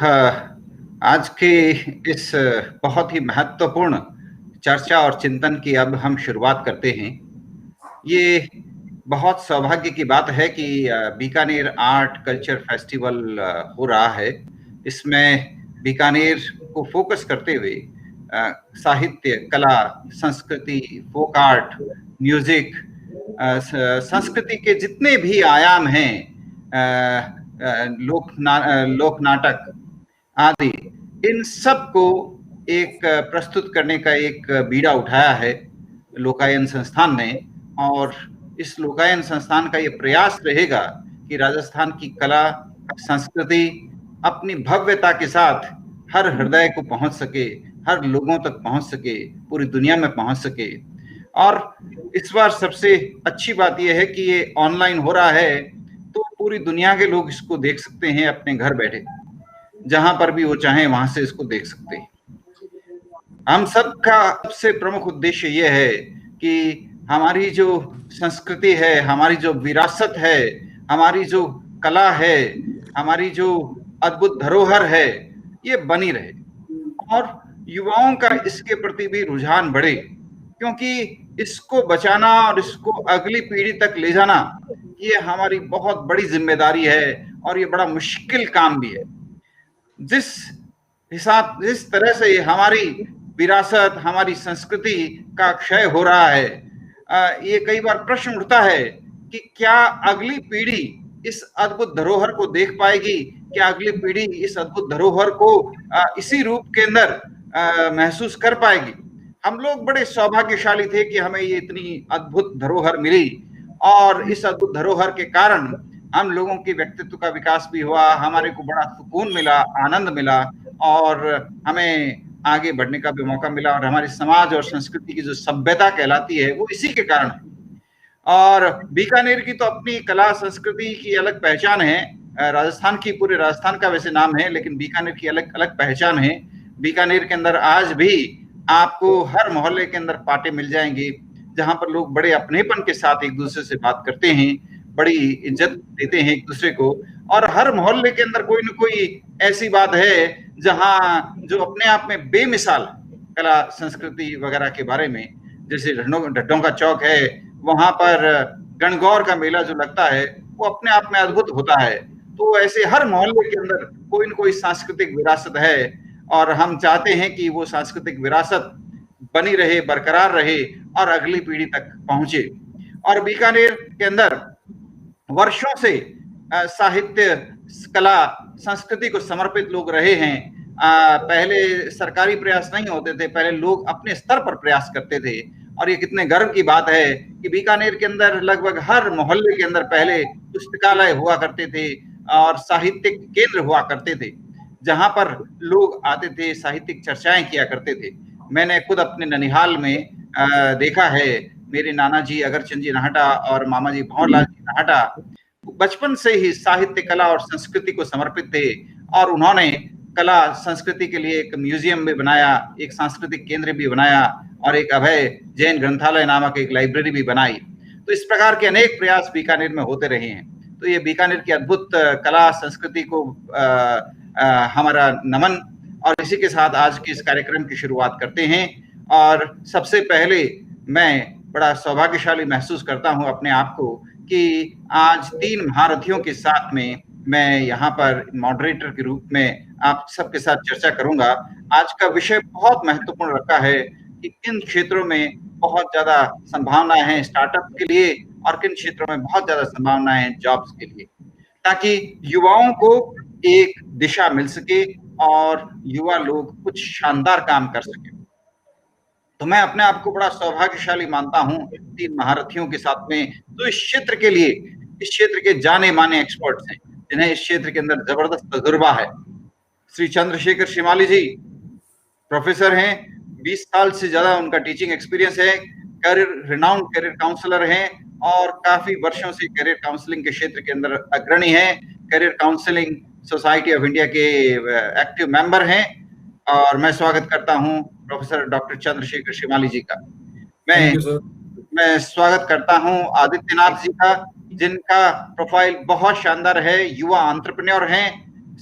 आज के इस बहुत ही महत्वपूर्ण चर्चा और चिंतन की अब हम शुरुआत करते हैं। ये बहुत सौभाग्य की बात है कि बीकानेर आर्ट कल्चर फेस्टिवल हो रहा है। इसमें बीकानेर को फोकस करते हुए साहित्य, कला, संस्कृति, फोक आर्ट, म्यूजिक, संस्कृति के जितने भी आयाम हैं, लोक नाटक आदि, इन सब को एक प्रस्तुत करने का एक बीड़ा उठाया है लोकायन संस्थान ने। और इस लोकायन संस्थान का ये प्रयास रहेगा कि राजस्थान की कला संस्कृति अपनी भव्यता के साथ हर हृदय को पहुंच सके, हर लोगों तक पहुंच सके, पूरी दुनिया में पहुंच सके। और इस बार सबसे अच्छी बात यह है कि ये ऑनलाइन हो रहा है, तो पूरी दुनिया के लोग इसको देख सकते हैं अपने घर बैठे, जहां पर भी वो चाहें वहां से इसको देख सकते हैं। हम सबका सबसे प्रमुख उद्देश्य यह है कि हमारी जो संस्कृति है, हमारी जो विरासत है, हमारी जो कला है, हमारी जो अद्भुत धरोहर है, ये बनी रहे और युवाओं का इसके प्रति भी रुझान बढ़े, क्योंकि इसको बचाना और इसको अगली पीढ़ी तक ले जाना ये हमारी बहुत बड़ी जिम्मेदारी है और ये बड़ा मुश्किल काम भी है। जिस तरह से हमारी विरासत, हमारी संस्कृति का क्षय हो रहा है, ये कई बार प्रश्न उठता है कि क्या अगली पीढ़ी इस अद्भुत धरोहर को देख पाएगी? क्या अगली पीढ़ी इस अद्भुत धरोहर को इसी रूप के अंदर महसूस कर पाएगी? हम लोग बड़े सौभाग्यशाली थे कि हमें ये इतनी अद्भुत धरोहर मिली और इस अद्भुत धरोहर के कारण हम लोगों के व्यक्तित्व का विकास भी हुआ, हमारे को बड़ा सुकून मिला, आनंद मिला और हमें आगे बढ़ने का भी मौका मिला। और हमारे समाज और संस्कृति की जो सभ्यता कहलाती है वो इसी के कारण है। और बीकानेर की तो अपनी कला संस्कृति की अलग पहचान है। राजस्थान की, पूरे राजस्थान का वैसे नाम है, लेकिन बीकानेर की अलग अलग पहचान है। बीकानेर के अंदर आज भी आपको हर मोहल्ले के अंदर पार्टी मिल जाएंगे, जहां पर लोग बड़े अपनेपन के साथ एक दूसरे से बात करते हैं, बड़ी इज्जत देते हैं एक दूसरे को। और हर मोहल्ले के अंदर कोई न कोई ऐसी बात है जहां जो अपने आप में बेमिसाल कला संस्कृति वगैरह के बारे में, जैसे ढड्डों का चौक है, वहां पर गणगौर का मेला जो लगता है वो अपने आप में अद्भुत होता है। तो ऐसे हर मोहल्ले के अंदर कोई न कोई सांस्कृतिक विरासत है और हम चाहते हैं कि वो सांस्कृतिक विरासत बनी रहे, बरकरार रहे और अगली पीढ़ी तक पहुंचे। और बीकानेर के अंदर वर्षों से साहित्य, कला, संस्कृति को समर्पित लोग रहे हैं। पहले सरकारी प्रयास नहीं होते थे, पहले लोग अपने स्तर पर प्रयास करते थे। और ये कितने गर्व की बात है कि बीकानेर के अंदर लगभग हर मोहल्ले के अंदर पहले पुस्तकालय हुआ करते थे और साहित्यिक केंद्र हुआ करते थे, जहां पर लोग आते थे, साहित्यिक चर्चाएं किया करते थे। मैंने खुद अपने ननिहाल में देखा है, मेरे नाना जी अगरचंद जी नाहटा और मामा जी भंवरलाल जी नाहटा बचपन से ही साहित्य, कला और संस्कृति को समर्पित थे और उन्होंने कला संस्कृति के लिए एक म्यूजियम भी बनाया, एक सांस्कृतिक केंद्र भी बनाया और एक अभय जैन ग्रंथालय नामक एक लाइब्रेरी भी बनाई। तो इस प्रकार के अनेक प्रयास बीकानेर में होते रहे हैं। तो ये बीकानेर की अद्भुत कला संस्कृति को हमारा नमन। और इसी के साथ आज के इस कार्यक्रम की शुरुआत करते हैं। और सबसे पहले मैं बड़ा सौभाग्यशाली महसूस करता हूं अपने आप को कि आज 3 महारथियों के साथ में मैं यहाँ पर मॉडरेटर के रूप में आप सबके साथ चर्चा करूंगा। आज का विषय बहुत महत्वपूर्ण रखा है कि किन क्षेत्रों में बहुत ज्यादा संभावनाएं हैं स्टार्टअप के लिए और किन क्षेत्रों में बहुत ज्यादा संभावनाएं हैं जॉब्स के लिए, ताकि युवाओं को एक दिशा मिल सके और युवा लोग कुछ शानदार काम कर सके। तो मैं अपने आप को बड़ा सौभाग्यशाली मानता हूं 3 महारथियों के साथ में, तो इस क्षेत्र के लिए, इस क्षेत्र के जाने माने एक्सपर्ट्स हैं, जिन्हें इस क्षेत्र के अंदर जबरदस्त तजुर्बा है। श्री चंद्रशेखर श्रीमाली जी प्रोफेसर हैं, 20 साल से ज्यादा उनका टीचिंग एक्सपीरियंस है, रिनाउंड करियर काउंसलर हैं और काफी वर्षों से करियर काउंसलिंग के क्षेत्र के अंदर अग्रणी हैं। Career counselling society of India के एक्टिव मेंबर हैं। और मैं स्वागत करता हूं प्रोफेसर डॉक्टर चंद्रशेखर श्रीमाली जी का। मैं स्वागत करता हूं आदित्यनाथ जी का, जिनका प्रोफाइल बहुत शानदार है। युवा एंटरप्रेन्योर हैं,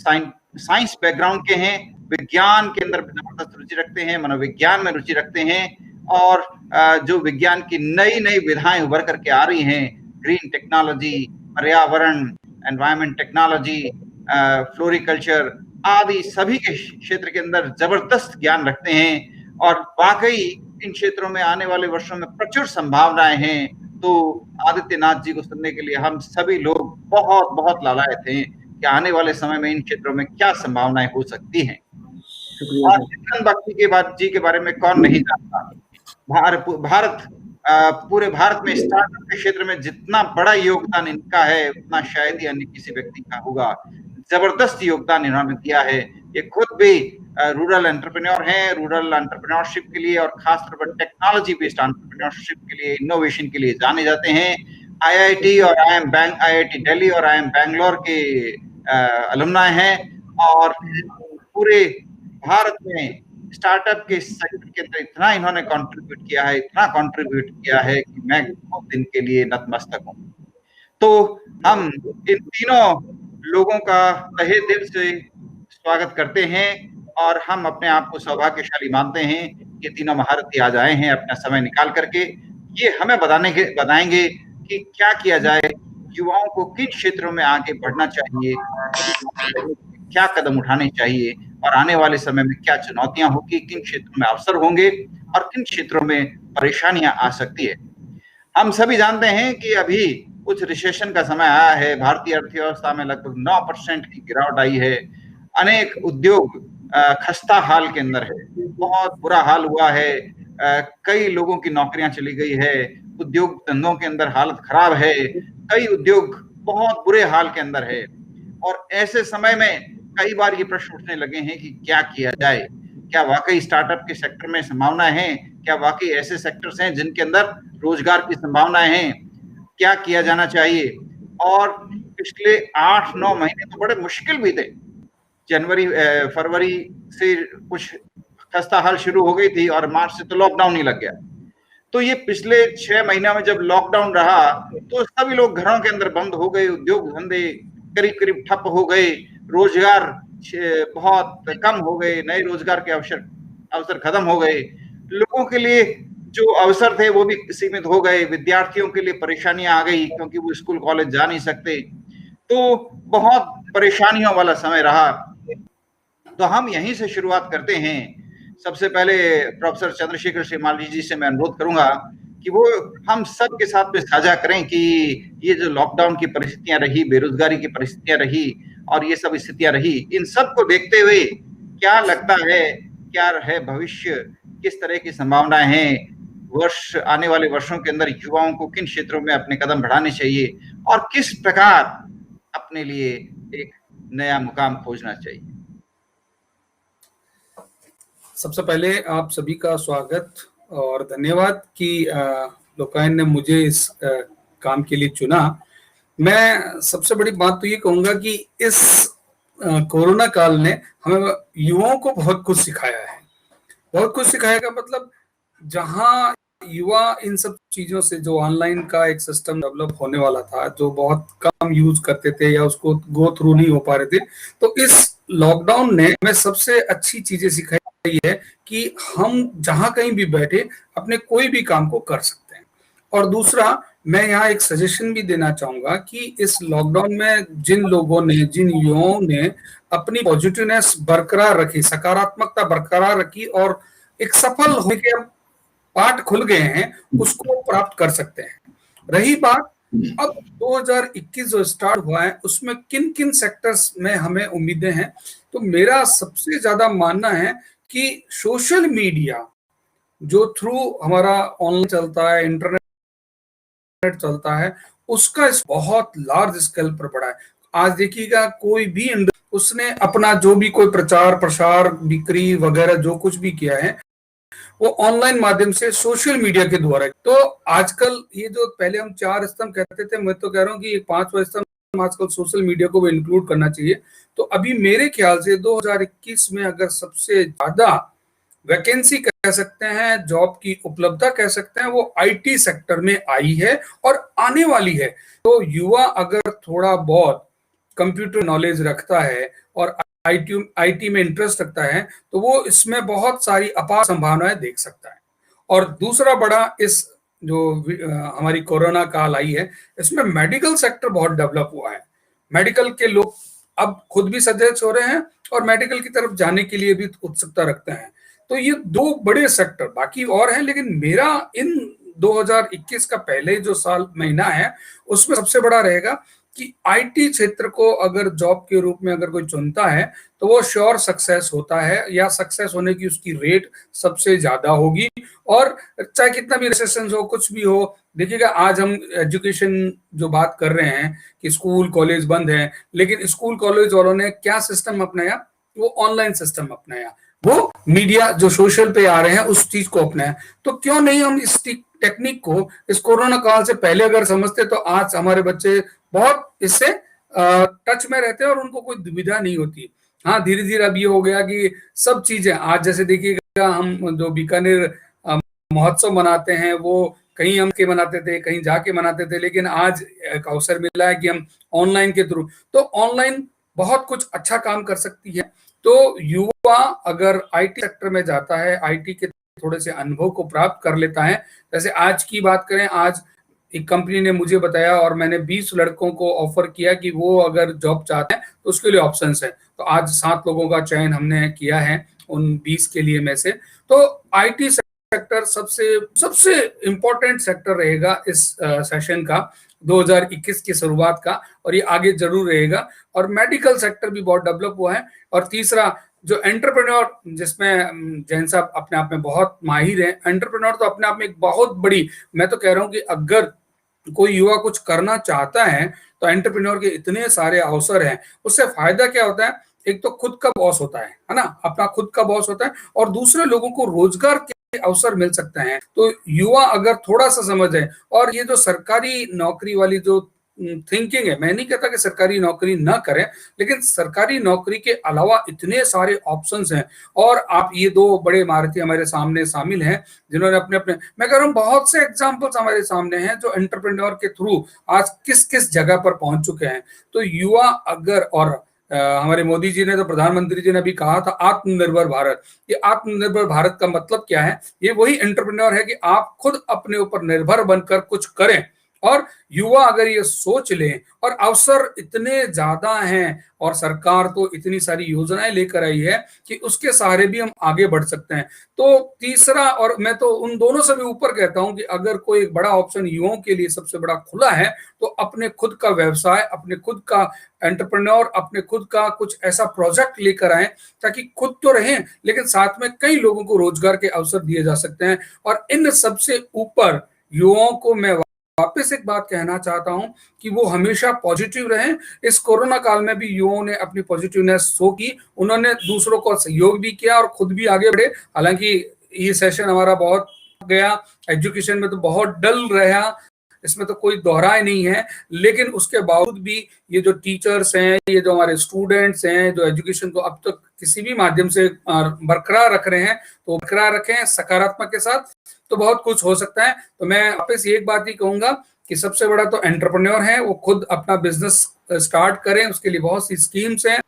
साइंस बैकग्राउंड के हैं, विज्ञान के अंदर जबरदस्त रुचि रखते हैं, मनोविज्ञान में रुचि रखते हैं, और जो विज्ञान की नई नई विधाएं उभर करके आ रही हैं, ग्रीन टेक्नोलॉजी, पर्यावरण, एनवायरमेंट टेक्नोलॉजी, फ्लोरिकल्चर आदि सभी के क्षेत्र के अंदर जबरदस्त ज्ञान रखते हैं, और वाकई इन क्षेत्रों में आने वाले वर्षों में प्रचुर संभावनाएं हैं। तो आदित्यनाथ जी को सुनने के लिए हम सभी लोग बहुत बहुत लालायत हैं कि आने वाले समय में इन क्षेत्रों में क्या संभावनाएं हो सकती हैं। और चेतन भक्ति के बाद जी के बारे में कौन नहीं जानता। भारत पूरे भारत में स्टार्टअप के क्षेत्र में जितना बड़ा योगदान इनका है, उतना शायद ही अन्य किसी व्यक्ति का होगा। जबरदस्त योगदान इन्होंने दिया है। ये खुद भी रूरल एंटरप्रेन्योर हैं, रूरल एंटरप्रेन्योरशिप के लिए और खासतौर पर टेक्नोलॉजी बेस्ड एंटरप्रेन्योरशिप के लिए, इनोवेशन के लिए जाने जाते हैं। आईआईटी और आईआईटी दिल्ली और आईआईएम बैंगलोर के अलुमनाई हैं, और पूरे भारत में स्टार्टअप के सेक्टर के अंदर इतना इन्होंने कंट्रीब्यूट किया है कि मैं खुद इनके लिए नतमस्तक हूं। तो हम इन तीनों लोगों का तहे दिल से स्वागत करते हैं, और हम अपने आप को सौभाग्यशाली मानते हैं कि तीनों महारथी आज आए हैं अपना समय निकाल करके। ये हमें बताएंगे कि क्या किया जाए, युवाओं को किन क्षेत्रों में आगे बढ़ना चाहिए, क्या कदम उठाने चाहिए, और आने वाले समय में क्या चुनौतियां होगी, किन क्षेत्रों में अवसर होंगे और किन क्षेत्रों में परेशानियां आ सकती है। हम सभी जानते हैं कि अभी कुछ रिसेशन का समय आया है। भारतीय अर्थव्यवस्था में लगभग 9% की गिरावट आई है। अनेक उद्योग खस्ता हाल के अंदर है, बहुत बुरा हाल हुआ है। कई लोगों की नौकरियां चली गई है, उद्योग धंधों के अंदर हालत खराब है, कई उद्योग बहुत बुरे हाल के अंदर है। और ऐसे समय में कई बार ये प्रश्न उठने लगे हैं कि क्या किया जाए। क्या वाकई स्टार्टअप के सेक्टर में संभावनाएं हैं? क्या वाकई ऐसे सेक्टर्स हैं जिनके अंदर रोजगार की संभावनाएं हैं? क्या किया जाना चाहिए? और पिछले 8-9 महीने तो बड़े मुश्किल भी थे। जनवरी फरवरी से कुछ खस्ता हाल शुरू हो गई थी और मार्च से तो लॉकडाउन ही लग गया। तो ये पिछले 6 महीना में जब लॉकडाउन रहा तो सभी लोग घरों के अंदर बंद हो गए, उद्योग धंधे करीब करीब ठप हो गए, रोजगार बहुत कम हो गए, नए रोजगार के अवसर खत्म हो गए। लोगों के लिए जो अवसर थे वो भी सीमित हो गए, विद्यार्थियों के लिए परेशानियां आ गई क्योंकि वो स्कूल कॉलेज जा नहीं सकते। तो बहुत परेशानियों वाला समय रहा। तो हम यहीं से शुरुआत करते हैं। सबसे पहले प्रोफेसर चंद्रशेखर श्रीमाली जी से मैं अनुरोध करूंगा कि वो हम सब के साथ में साझा करें कि ये जो लॉकडाउन की परिस्थितियां रही, बेरोजगारी की परिस्थितियां रही और ये सब स्थितियां रही, इन सब को देखते हुए क्या लगता है, क्या है भविष्य, किस तरह की संभावनाएं हैं, आने वाले वर्षों के अंदर युवाओं को किन क्षेत्रों में अपने कदम बढ़ाने चाहिए और किस प्रकार अपने लिए एक नया मुकाम खोजना चाहिए। सबसे पहले आप सभी का स्वागत और धन्यवाद कि लोकायन ने मुझे इस काम के लिए चुना। मैं सबसे बड़ी बात तो ये कहूंगा कि इस कोरोना काल ने हमें युवाओं को बहुत कुछ सिखाया है। बहुत कुछ सिखाया का मतलब, जहां युवा इन सब चीजों से, जो ऑनलाइन का एक सिस्टम डेवलप होने वाला था, जो बहुत कम यूज करते थे या उसको गो थ्रू नहीं हो पा रहे थे, तो इस लॉकडाउन ने हमें सबसे अच्छी चीजें सिखाई है कि हम जहां कहीं भी बैठे अपने कोई भी काम को कर सकते हैं। और दूसरा, मैं यहाँ एक सजेशन भी देना चाहूंगा कि इस लॉकडाउन में जिन लोगों ने, जिन युवाओं ने अपनी पॉजिटिवनेस बरकरार रखी, सकारात्मकता बरकरार रखी और एक सफल होने के पाठ खुल गए हैं, उसको प्राप्त कर सकते हैं। रही बात अब 2021 जो स्टार्ट हुआ है, उसमें किन किन सेक्टर्स में हमें उम्मीदें हैं, तो मेरा सबसे ज्यादा मानना है कि सोशल मीडिया जो थ्रू हमारा ऑनलाइन चलता है, इंटरनेट चलता है, उसका बहुत लार्ज स्केल पर बढ़ा है। आज देखिएगा, कोई भी उसने अपना जो भी कोई प्रचार प्रसार, बिक्री वगैरह जो कुछ भी किया है, वो ऑनलाइन माध्यम से सोशल मीडिया के द्वारा। तो आजकल ये जो पहले हम 4 स्तंभ कहते थे, मैं तो कह रहा हूँ कि 5वां स्तंभ आजकल सोशल मीडिया को भी इंक्लूड करना चाहिए। तो अभी मेरे ख्याल से 2021 में अगर सबसे ज्यादा वैकेंसी कह सकते हैं, जॉब की उपलब्धता कह सकते हैं, वो आईटी सेक्टर में आई है और आने वाली है। तो युवा अगर थोड़ा बहुत कंप्यूटर नॉलेज रखता है और आईटी में इंटरेस्ट रखता है तो वो इसमें बहुत सारी अपार संभावनाएं देख सकता है। और दूसरा बड़ा इस जो हमारी कोरोना काल आई है, इसमें मेडिकल सेक्टर बहुत डेवलप हुआ है। मेडिकल के लोग अब खुद भी सजग हो रहे हैं और मेडिकल की तरफ जाने के लिए भी उत्सुकता रखते हैं। तो ये दो बड़े सेक्टर, बाकी और हैं, लेकिन मेरा इन 2021 का पहले जो साल महीना है उसमें सबसे बड़ा रहेगा कि आईटी क्षेत्र को अगर जॉब के रूप में अगर कोई चुनता है तो वो श्योर सक्सेस होता है, या सक्सेस होने की उसकी रेट सबसे ज्यादा होगी। और चाहे कितना भी रिसेशन हो, कुछ भी हो, देखिएगा आज हम एजुकेशन जो बात कर रहे हैं कि स्कूल कॉलेज बंद हैं, लेकिन स्कूल कॉलेज वालों ने क्या सिस्टम अपनाया, वो ऑनलाइन सिस्टम अपनाया, वो मीडिया जो सोशल पे आ रहे हैं उस चीज को अपनाया। तो क्यों नहीं हम इस टेक्निक को इस कोरोना काल से पहले अगर समझते तो आज हमारे बच्चे बहुत इससे टच में रहते हैं और उनको कोई दुविधा नहीं होती। हाँ, धीरे धीरे अब ये हो गया कि सब चीजें आज जैसे देखिएगा, हम जो बीकानेर महोत्सव मनाते हैं वो कहीं हम के मनाते थे, कहीं जाके मनाते थे, लेकिन आज एक अवसर मिला है कि हम ऑनलाइन के थ्रू, तो ऑनलाइन बहुत कुछ अच्छा काम कर सकती है। तो युवा अगर आईटी सेक्टर में जाता है, आईटी के थोड़े से अनुभव को प्राप्त कर लेता है, जैसे आज की बात करें, आज एक कंपनी ने मुझे बताया और मैंने 20 लड़कों को ऑफर किया कि वो अगर जॉब चाहते हैं तो उसके लिए ऑप्शंस है। तो आज 7 लोगों का चयन हमने किया है उन 20 के लिए में से। तो आईटी सेक्टर सबसे सबसे इंपॉर्टेंट सेक्टर रहेगा इस सेशन का, 2021 की शुरुआत का, और ये आगे जरूर रहेगा। और मेडिकल सेक्टर भी बहुत डेवलप हुआ है। और तीसरा जो एंटरप्रेन्योर, जिसमें जैन साहब अपने आप में बहुत माहिर हैं, एंटरप्रेन्योर तो अपने आप में एक बहुत बड़ी, मैं तो कह रहा हूं कि अगर कोई युवा कुछ करना चाहता है तो एंटरप्रेन्योर के इतने सारे अवसर हैं। उससे फायदा क्या होता है, एक तो खुद का बॉस होता है ना, अपना खुद का बॉस होता है, और दूसरे लोगों को रोजगार के अवसर मिल सकते हैं। तो युवा अगर थोड़ा सा समझे, और ये जो सरकारी नौकरी वाली जो थिंकिंग है, मैं नहीं कहता कि सरकारी नौकरी ना करें, लेकिन सरकारी नौकरी के अलावा इतने सारे ऑप्शंस हैं। और आप ये दो बड़े महारथी हमारे सामने शामिल हैं जिन्होंने अपने अपने, मैं कह रहा हूँ बहुत से एग्जांपल्स हमारे सामने हैं जो एंटरप्रेन्योर के थ्रू आज किस किस जगह पर पहुंच चुके हैं। तो युवा अगर, और हमारे मोदी जी ने तो, प्रधानमंत्री जी ने भी कहा था आत्मनिर्भर भारत। ये आत्मनिर्भर भारत का मतलब क्या है, ये वही एंटरप्रेन्योर है कि आप खुद अपने ऊपर निर्भर बनकर कुछ करें। और युवा अगर ये सोच लें, और अवसर इतने ज्यादा हैं और सरकार तो इतनी सारी योजनाएं लेकर आई है कि उसके सहारे भी हम आगे बढ़ सकते हैं। तो तीसरा, और मैं तो उन दोनों से भी ऊपर कहता हूं कि अगर कोई एक बड़ा ऑप्शन युवाओं के लिए सबसे बड़ा खुला है तो अपने खुद का व्यवसाय, अपने खुद का एंटरप्रेन्योर, अपने खुद का कुछ ऐसा प्रोजेक्ट लेकर आए ताकि खुद तो रहें लेकिन साथ में कई लोगों को रोजगार के अवसर दिए जा सकते हैं। और इन सबसे ऊपर युवाओं को मैं वापस एक बात कहना चाहता हूं कि वो हमेशा पॉजिटिव रहें। इस कोरोना काल में भी युवाओं ने अपनी पॉजिटिवनेस शो की, उन्होंने दूसरों को सहयोग भी किया और खुद भी आगे बढ़े। हालांकि ये सेशन हमारा बहुत गया, एजुकेशन में तो बहुत डल रहा, इसमें तो कोई दोहराए नहीं है, लेकिन उसके बावजूद भी ये जो टीचर्स हैं, ये जो हमारे स्टूडेंट्स हैं, जो एजुकेशन को अब तक किसी भी माध्यम से बरकरार रख रहे हैं, तो बरकरार रखें सकारात्मक के साथ, तो बहुत कुछ हो सकता है। तो मैं वापस एक बात ही कहूंगा कि सबसे बड़ा तो एंटरप्रेन्योर है, वो खुद अपना बिजनेस स्टार्ट करें, उसके लिए बहुत सी स्कीम्स हैं।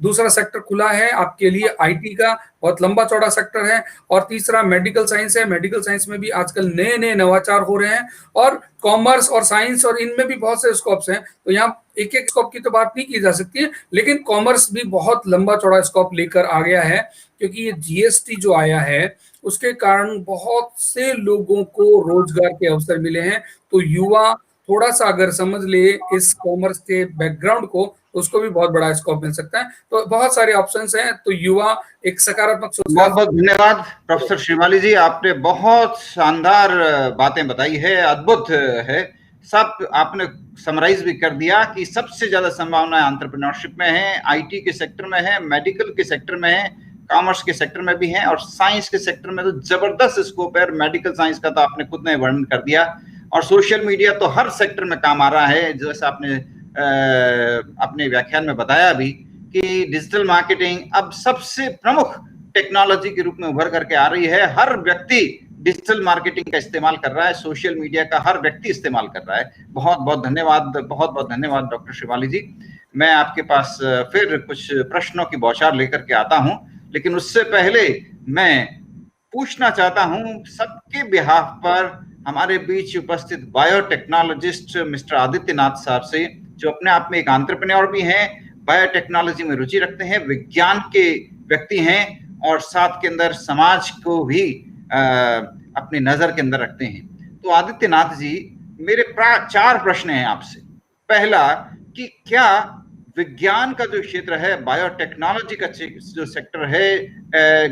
दूसरा सेक्टर खुला है आपके लिए आईटी का, बहुत लंबा चौड़ा सेक्टर है। और तीसरा मेडिकल साइंस है, मेडिकल साइंस में भी आजकल नए नए नवाचार हो रहे हैं। और कॉमर्स और साइंस, और इनमें भी बहुत से स्कोप्स हैं। तो यहाँ एक एक स्कोप की तो बात नहीं की जा सकती है, लेकिन कॉमर्स भी बहुत लंबा चौड़ा स्कोप लेकर आ गया है, क्योंकि ये जीएसटी जो आया है उसके कारण बहुत से लोगों को रोजगार के अवसर मिले हैं। तो युवा थोड़ा सा अगर समझ ले इस कॉमर्स के बैकग्राउंड को, उसको भी बहुत बड़ा स्कोप मिल सकता है। तो बहुत सारे ऑप्शंस हैं। तो युवा एक सकारात्मक सोच। बहुत बहुत धन्यवाद प्रोफेसर श्रीमाली जी, आपने बहुत शानदार बातें बताई है, अद्भुत है। सब आपने समराइज भी कर दिया कि सबसे ज्यादा संभावना एंटरप्रेन्योरशिप में है, आईटी के सेक्टर में है, मेडिकल के सेक्टर में है, कॉमर्स के सेक्टर में भी है, और साइंस के सेक्टर में तो जबरदस्त स्कोप है। मेडिकल साइंस का तो आपने खुद ने वर्णन कर दिया, और सोशल मीडिया तो हर सेक्टर में काम आ रहा है, जैसा आपने अपने व्याख्यान में बताया भी कि डिजिटल मार्केटिंग अब सबसे प्रमुख टेक्नोलॉजी के रूप में उभर करके आ रही है। हर व्यक्ति डिजिटल मार्केटिंग का इस्तेमाल कर रहा है, सोशल मीडिया का हर व्यक्ति इस्तेमाल कर रहा है। बहुत बहुत धन्यवाद, बहुत बहुत धन्यवाद डॉक्टर श्रीमाली जी। मैं आपके पास फिर कुछ प्रश्नों की बौछार लेकर के आता हूं, लेकिन उससे पहले मैं पूछना चाहता हूं सबके बिहाफ पर हमारे बीच उपस्थित बायोटेक्नोलॉजिस्ट मिस्टर आदित्यनाथ साहब से, जो अपने आप में एक एंटरप्रेन्योर भी हैं, बायोटेक्नोलॉजी में रुचि रखते हैं, विज्ञान के व्यक्ति हैं और साथ के अंदर समाज को भी अपनी नजर के अंदर रखते हैं। तो आदित्यनाथ जी, मेरे 4 प्रश्न हैं आपसे। पहला कि क्या विज्ञान का जो क्षेत्र है, बायोटेक्नोलॉजी का जो सेक्टर है,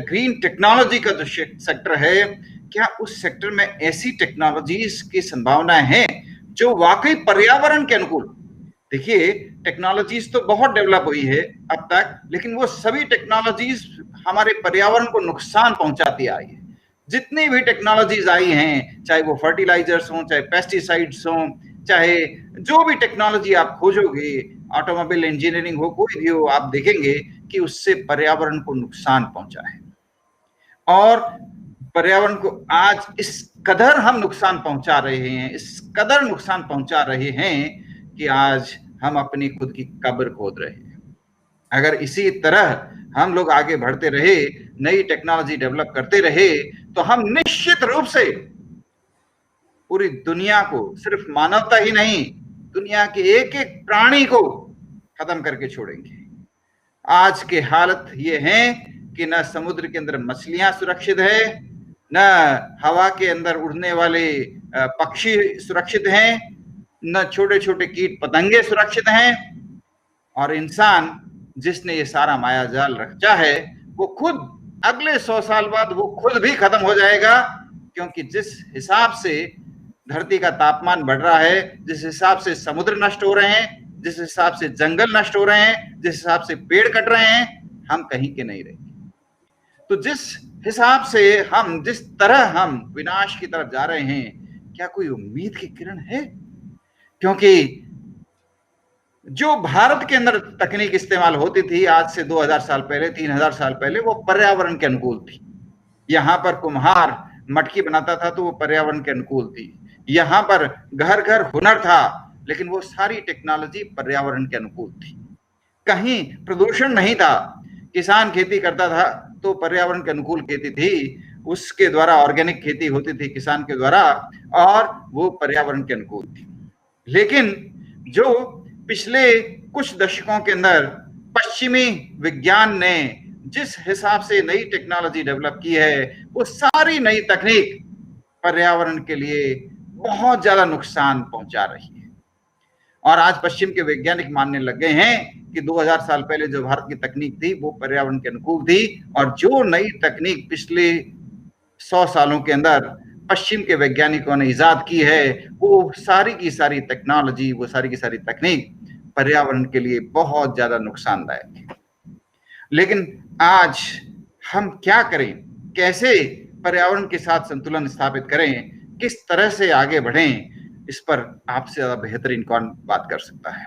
ग्रीन टेक्नोलॉजी का जो सेक्टर है, क्या उस सेक्टर में ऐसी टेक्नोलॉजीज की संभावनाएं हैं जो वाकई पर्यावरण के अनुकूल? देखिए, टेक्नोलॉजीज तो बहुत डेवलप हुई है अब तक, लेकिन वो सभी टेक्नोलॉजीज हमारे पर्यावरण को नुकसान पहुंचाती आई है। जितनी भी टेक्नोलॉजीज आई हैं, चाहे वो फर्टिलाइजर्स हों, चाहे पेस्टिसाइड्स हों, चाहे जो भी टेक्नोलॉजी आप खोजोगे, ऑटोमोबाइल इंजीनियरिंग हो, कोई भी हो, आप देखेंगे कि उससे पर्यावरण को नुकसान पहुंचा है। और पर्यावरण को आज इस कदर हम नुकसान पहुंचा रहे हैं, इस कदर नुकसान पहुंचा रहे हैं कि आज हम अपनी खुद की कब्र खोद रहे हैं। अगर इसी तरह हम लोग आगे बढ़ते रहे, नई टेक्नोलॉजी डेवलप करते रहे, तो हम निश्चित रूप से पूरी दुनिया को, सिर्फ मानवता ही नहीं, दुनिया के एक एक प्राणी को खत्म करके छोड़ेंगे। आज के हालत ये है कि न समुद्र के अंदर मछलियां सुरक्षित है, न हवा के अंदर उड़ने वाले पक्षी सुरक्षित हैं, न छोटे छोटे कीट पतंगे सुरक्षित हैं, और इंसान जिसने ये सारा माया जाल रचा है, वो खुद अगले 100 साल बाद वो खुद भी खत्म हो जाएगा। क्योंकि जिस हिसाब से धरती का तापमान बढ़ रहा है, जिस हिसाब से समुद्र नष्ट हो रहे हैं, जिस हिसाब से जंगल नष्ट हो रहे हैं, जिस हिसाब से पेड़ कट रहे हैं, हम कहीं के नहीं रहेंगे। तो जिस हिसाब से हम, जिस तरह हम विनाश की तरफ जा रहे हैं, क्या कोई उम्मीद की किरण है? क्योंकि जो भारत के अंदर तकनीक इस्तेमाल होती थी आज से 2000 साल पहले, 3000 साल पहले, वो पर्यावरण के अनुकूल थी। यहां पर कुम्हार मटकी बनाता था तो वो पर्यावरण के अनुकूल थी। यहां पर घर घर हुनर था, लेकिन वो सारी टेक्नोलॉजी पर्यावरण के अनुकूल थी। कहीं प्रदूषण नहीं था, किसान खेती करता था तो पर्यावरण के अनुकूल खेती थी, उसके द्वारा ऑर्गेनिक खेती होती थी किसान के द्वारा, और वो पर्यावरण के अनुकूल थी। लेकिन जो पिछले कुछ दशकों के अंदर पश्चिमी विज्ञान ने जिस हिसाब से नई टेक्नोलॉजी डेवलप की है, वो सारी नई तकनीक पर्यावरण के लिए बहुत ज्यादा नुकसान पहुंचा रही है। और आज पश्चिम के वैज्ञानिक मानने लग गए हैं कि 2000 साल पहले जो भारत की तकनीक थी वो पर्यावरण के अनुकूल थी, और जो नई तकनीक पिछले 100 सालों के अंदर पश्चिम के वैज्ञानिकों ने इजाद की है, वो सारी की सारी टेक्नोलॉजी, वो सारी की सारी तकनीक पर्यावरण के लिए बहुत ज्यादा नुकसानदायक है। लेकिन आज हम क्या करें, कैसे पर्यावरण के साथ संतुलन स्थापित करें, किस तरह से आगे बढ़ें, इस पर आपसे ज्यादा बेहतरीन कौन बात कर सकता है?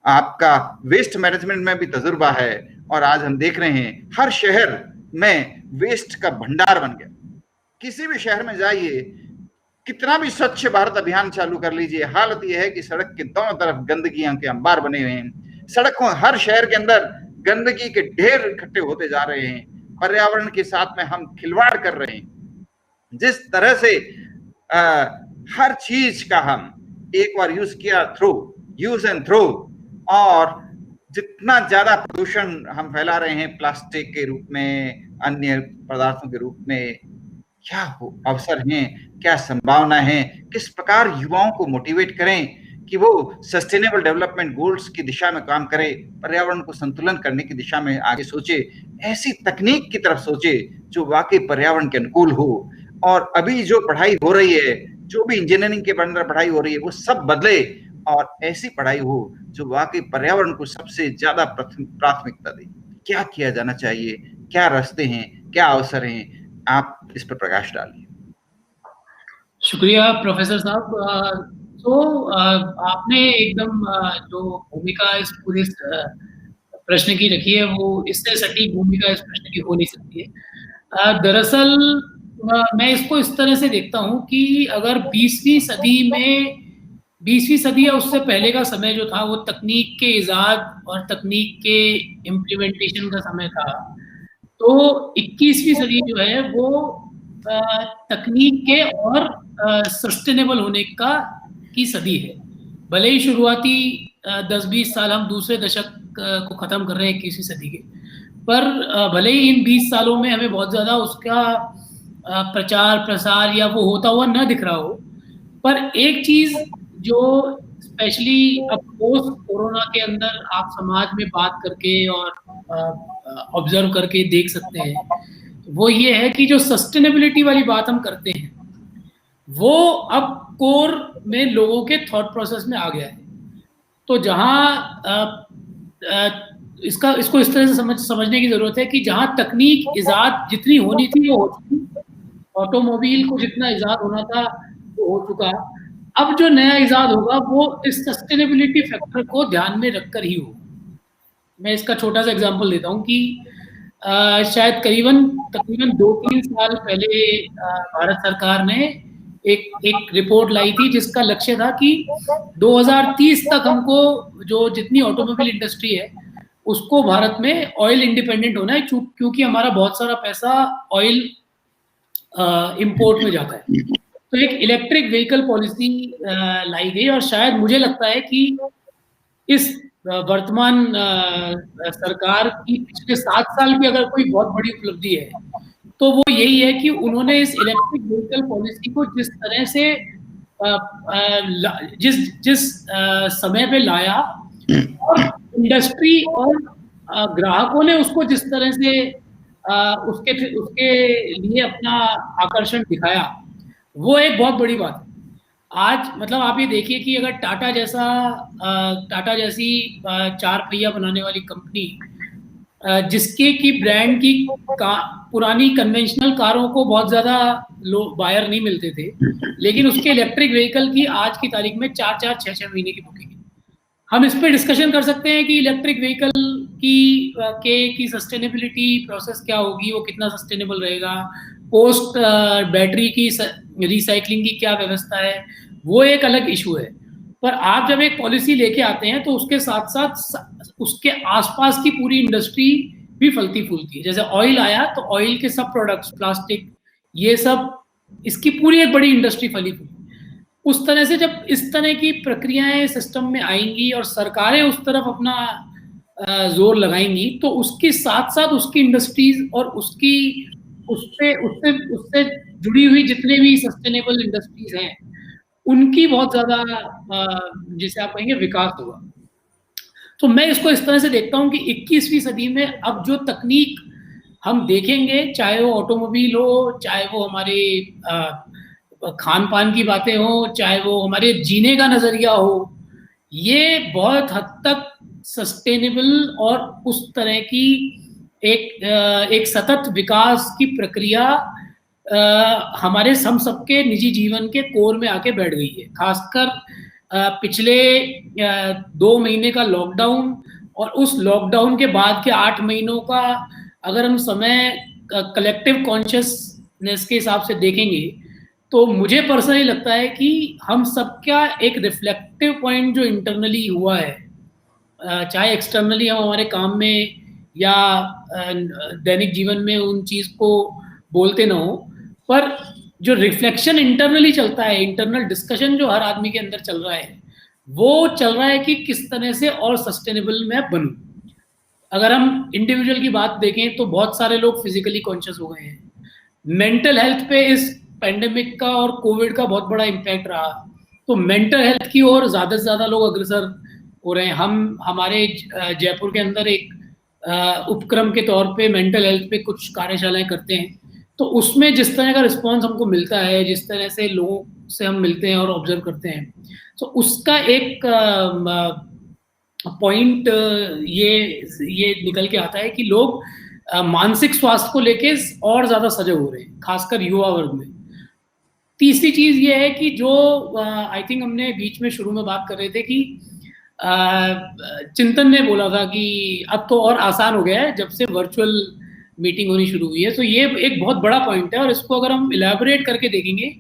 आपका वेस्ट मैनेजमेंट में भी तजुर्बा है, और आज हम देख रहे हैं हर शहर में वेस्ट का भंडार बन गया। किसी भी शहर में जाइए, कितना भी स्वच्छ भारत अभियान चालू कर लीजिए, हालत यह है कि सड़क के दोनों तरफ गंदगियां के अंबार बने हुए हैं। सड़कों, हर शहर के अंदर गंदगी के ढेर इकट्ठे होते जा रहे हैं। पर्यावरण के साथ में हम खिलवाड़ कर रहे हैं। जिस तरह से हर चीज का हम एक बार यूज किया, यूज एंड थ्रो, और जितना ज्यादा प्रदूषण हम फैला रहे हैं प्लास्टिक के रूप में, अन्य पदार्थों के रूप में, क्या अवसर हैं, क्या संभावना है, किस प्रकार युवाओं को मोटिवेट करें कि वो सस्टेनेबल डेवलपमेंट गोल्स की दिशा में काम करें, पर्यावरण को संतुलन करने की दिशा में आगे सोचे, ऐसी तकनीक की तरफ सोचे जो वाकई पर्यावरण के अनुकूल हो। और अभी जो पढ़ाई हो रही है, जो भी इंजीनियरिंग के अंदर पढ़ाई हो रही है, वो सब बदले और ऐसी पढ़ाई हो जो वाकई पर्यावरण को सबसे ज्यादा प्राथमिकता दे। क्या किया जाना चाहिए, क्या रास्ते हैं, क्या अवसर हैं, आप इस पर प्रकाश डालिए। शुक्रिया प्रोफेसर साहब। तो आपने एकदम जो भूमिका इस पूरे प्रश्न की रखी है, वो इससे सटीक भूमिका इस प्रश्न की हो नहीं सकती है। दरअसल मैं इसको इस तरह से देखता हूँ कि अगर 20वीं सदी में 20वीं सदी या उससे पहले का समय जो था वो तकनीक के इजाद और तकनीक के इम्प्लीमेंटेशन का समय था। तो 21वीं सदी जो है वो तकनीक के और सस्टेनेबल होने की सदी है। भले ही शुरुआती 10-20 साल हम दूसरे दशक को ख़त्म कर रहे हैं 21वीं सदी के, पर भले ही इन 20 सालों में हमें बहुत ज़्यादा उसका प्रचार प्रसार या वो होता हुआ न दिख रहा हो, पर एक चीज़ जो स्पेशली अब पोस्ट कोरोना के अंदर आप समाज में बात करके और ऑब्जर्व करके देख सकते हैं, वो ये है कि जो सस्टेनेबिलिटी वाली बात हम करते हैं वो अब कोर में लोगों के थॉट प्रोसेस में आ गया है। तो जहाँ इसको इस तरह से समझने की जरूरत है कि जहाँ तकनीक इजाद जितनी होनी थी वो हो चुकी, ऑटोमोबाइल को जितना इजाद होना था वो हो चुका। अब जो नया इजाद होगा वो इस सस्टेनेबिलिटी फैक्टर को ध्यान में रखकर ही होगा। मैं इसका छोटा सा एग्जांपल देता हूँ कि शायद तकरीबन 2-3 साल पहले भारत सरकार ने एक रिपोर्ट लाई थी जिसका लक्ष्य था कि 2030 तक हमको जो जितनी ऑटोमोबाइल इंडस्ट्री है उसको भारत में ऑयल इंडिपेंडेंट होना है, क्योंकि हमारा बहुत सारा पैसा ऑयल इंपोर्ट में जाता है। तो एक इलेक्ट्रिक व्हीकल पॉलिसी लाई गई और शायद मुझे लगता है कि इस वर्तमान सरकार की पिछले 7 साल की अगर कोई बहुत बड़ी उपलब्धि है तो वो यही है कि उन्होंने इस इलेक्ट्रिक व्हीकल पॉलिसी को जिस तरह से जिस समय पे लाया और इंडस्ट्री और ग्राहकों ने उसको जिस तरह से उसके लिए अपना आकर्षण दिखाया, वो एक बहुत बड़ी बात है। आज मतलब आप ये देखिए कि अगर टाटा जैसी 4 पहिया बनाने वाली कंपनी जिसके की ब्रांड की पुरानी कन्वेंशनल कारों को बहुत ज़्यादा बायर नहीं मिलते थे, लेकिन उसके इलेक्ट्रिक व्हीकल की आज की तारीख में 4-4, 6-6 महीने की बुकिंग है। हम इस पे डिस्कशन कर सकते हैं कि इलेक्ट्रिक व्हीकल की सस्टेनेबिलिटी प्रोसेस क्या होगी, वो कितना सस्टेनेबल रहेगा, पोस्ट बैटरी की रिसाइकलिंग की क्या व्यवस्था है, वो एक अलग इशू है। पर आप जब एक पॉलिसी लेके आते हैं तो उसके साथ साथ उसके आसपास की पूरी इंडस्ट्री भी फलती फूलती है। जैसे ऑयल आया तो ऑयल के सब प्रोडक्ट्स, प्लास्टिक, ये सब, इसकी पूरी एक बड़ी इंडस्ट्री फली फूली। उस तरह से जब इस तरह की प्रक्रियाएं सिस्टम में आएंगी और सरकारें उस तरफ अपना जोर लगाएंगी तो उसके साथ साथ उसकी इंडस्ट्रीज और उससे जुड़ी हुई जितने भी सस्टेनेबल इंडस्ट्रीज हैं उनकी बहुत ज्यादा जिसे आप कहेंगे विकास होगा। तो मैं इसको इस तरह से देखता हूँ कि 21वीं सदी में अब जो तकनीक हम देखेंगे, चाहे वो ऑटोमोबाइल हो, चाहे वो हमारे खान पान की बातें हो, चाहे वो हमारे जीने का नजरिया हो, ये बहुत हद तक सस्टेनेबल और उस तरह की एक सतत विकास की प्रक्रिया हमारे हम सबके निजी जीवन के कोर में आके बैठ गई है। खासकर पिछले 2 महीने का लॉकडाउन और उस लॉकडाउन के बाद के 8 महीनों का अगर हम समय कलेक्टिव कॉन्शियसनेस के हिसाब से देखेंगे तो मुझे पर्सनली लगता है कि हम सबका एक रिफ्लेक्टिव पॉइंट जो इंटरनली हुआ है, चाहे एक्सटर्नली हम हमारे काम में या दैनिक जीवन में उन चीज़ को बोलते ना हो, पर जो रिफ्लेक्शन इंटरनली चलता है, इंटरनल डिस्कशन जो हर आदमी के अंदर चल रहा है, वो चल रहा है कि किस तरह से और सस्टेनेबल मैं बनूं। अगर हम इंडिविजुअल की बात देखें तो बहुत सारे लोग फिजिकली कॉन्शियस हो गए हैं। मेंटल हेल्थ पे इस पेंडेमिक का और कोविड का बहुत बड़ा इम्पैक्ट रहा, तो मेंटल हेल्थ की ओर ज़्यादा से ज़्यादा लोग अग्रसर हो रहे हैं। हम हमारे जयपुर के अंदर एक उपक्रम के तौर पे मेंटल हेल्थ पे कुछ कार्यशालाएं करते हैं, तो उसमें जिस तरह का रिस्पांस हमको मिलता है, जिस तरह से लोगों से हम मिलते हैं और ऑब्जर्व करते हैं, तो उसका एक पॉइंट ये निकल के आता है कि लोग मानसिक स्वास्थ्य को लेके और ज़्यादा सजग हो रहे हैं, खासकर युवा वर्ग में। तीसरी चीज़ ये है कि जो आई थिंक हमने बीच में शुरू में बात कर रहे थे कि चिंतन ने बोला था कि अब तो और आसान हो गया है जब से वर्चुअल मीटिंग होनी शुरू हुई है, तो ये एक बहुत बड़ा पॉइंट है और इसको अगर हम इलेबोरेट करके देखेंगे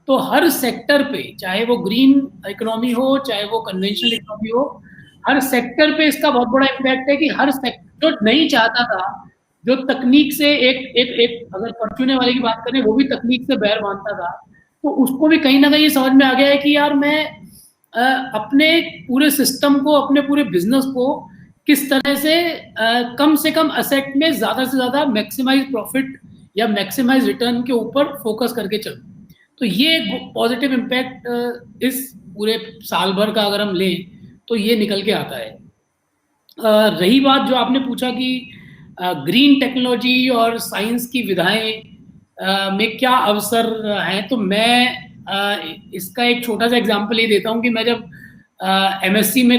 तो हर सेक्टर पे, चाहे वो ग्रीन इकोनॉमी हो, चाहे वो कन्वेंशनल इकोनॉमी हो, हर सेक्टर पे इसका बहुत बड़ा इम्पैक्ट है कि हर सेक्टर जो नहीं चाहता था, जो तकनीक से एक अगर परचूने वाले की बात करें, वो भी तकनीक से बैर मानता था, तो उसको भी कहीं ना कहीं ये समझ में आ गया है कि यार मैं अपने पूरे सिस्टम को, अपने पूरे बिजनेस को किस तरह से कम असेट में ज्यादा से ज्यादा मैक्सिमाइज प्रॉफिट या मैक्सिमाइज रिटर्न के ऊपर फोकस करके चलूं। तो ये एक पॉजिटिव इम्पैक्ट इस पूरे साल भर का अगर हम लें तो ये निकल के आता है। रही बात जो आपने पूछा कि ग्रीन टेक्नोलॉजी और साइंस की विधाएं में क्या अवसर हैं, तो मैं इसका एक छोटा सा एग्जांपल ये देता हूँ कि मैं जब एमएससी में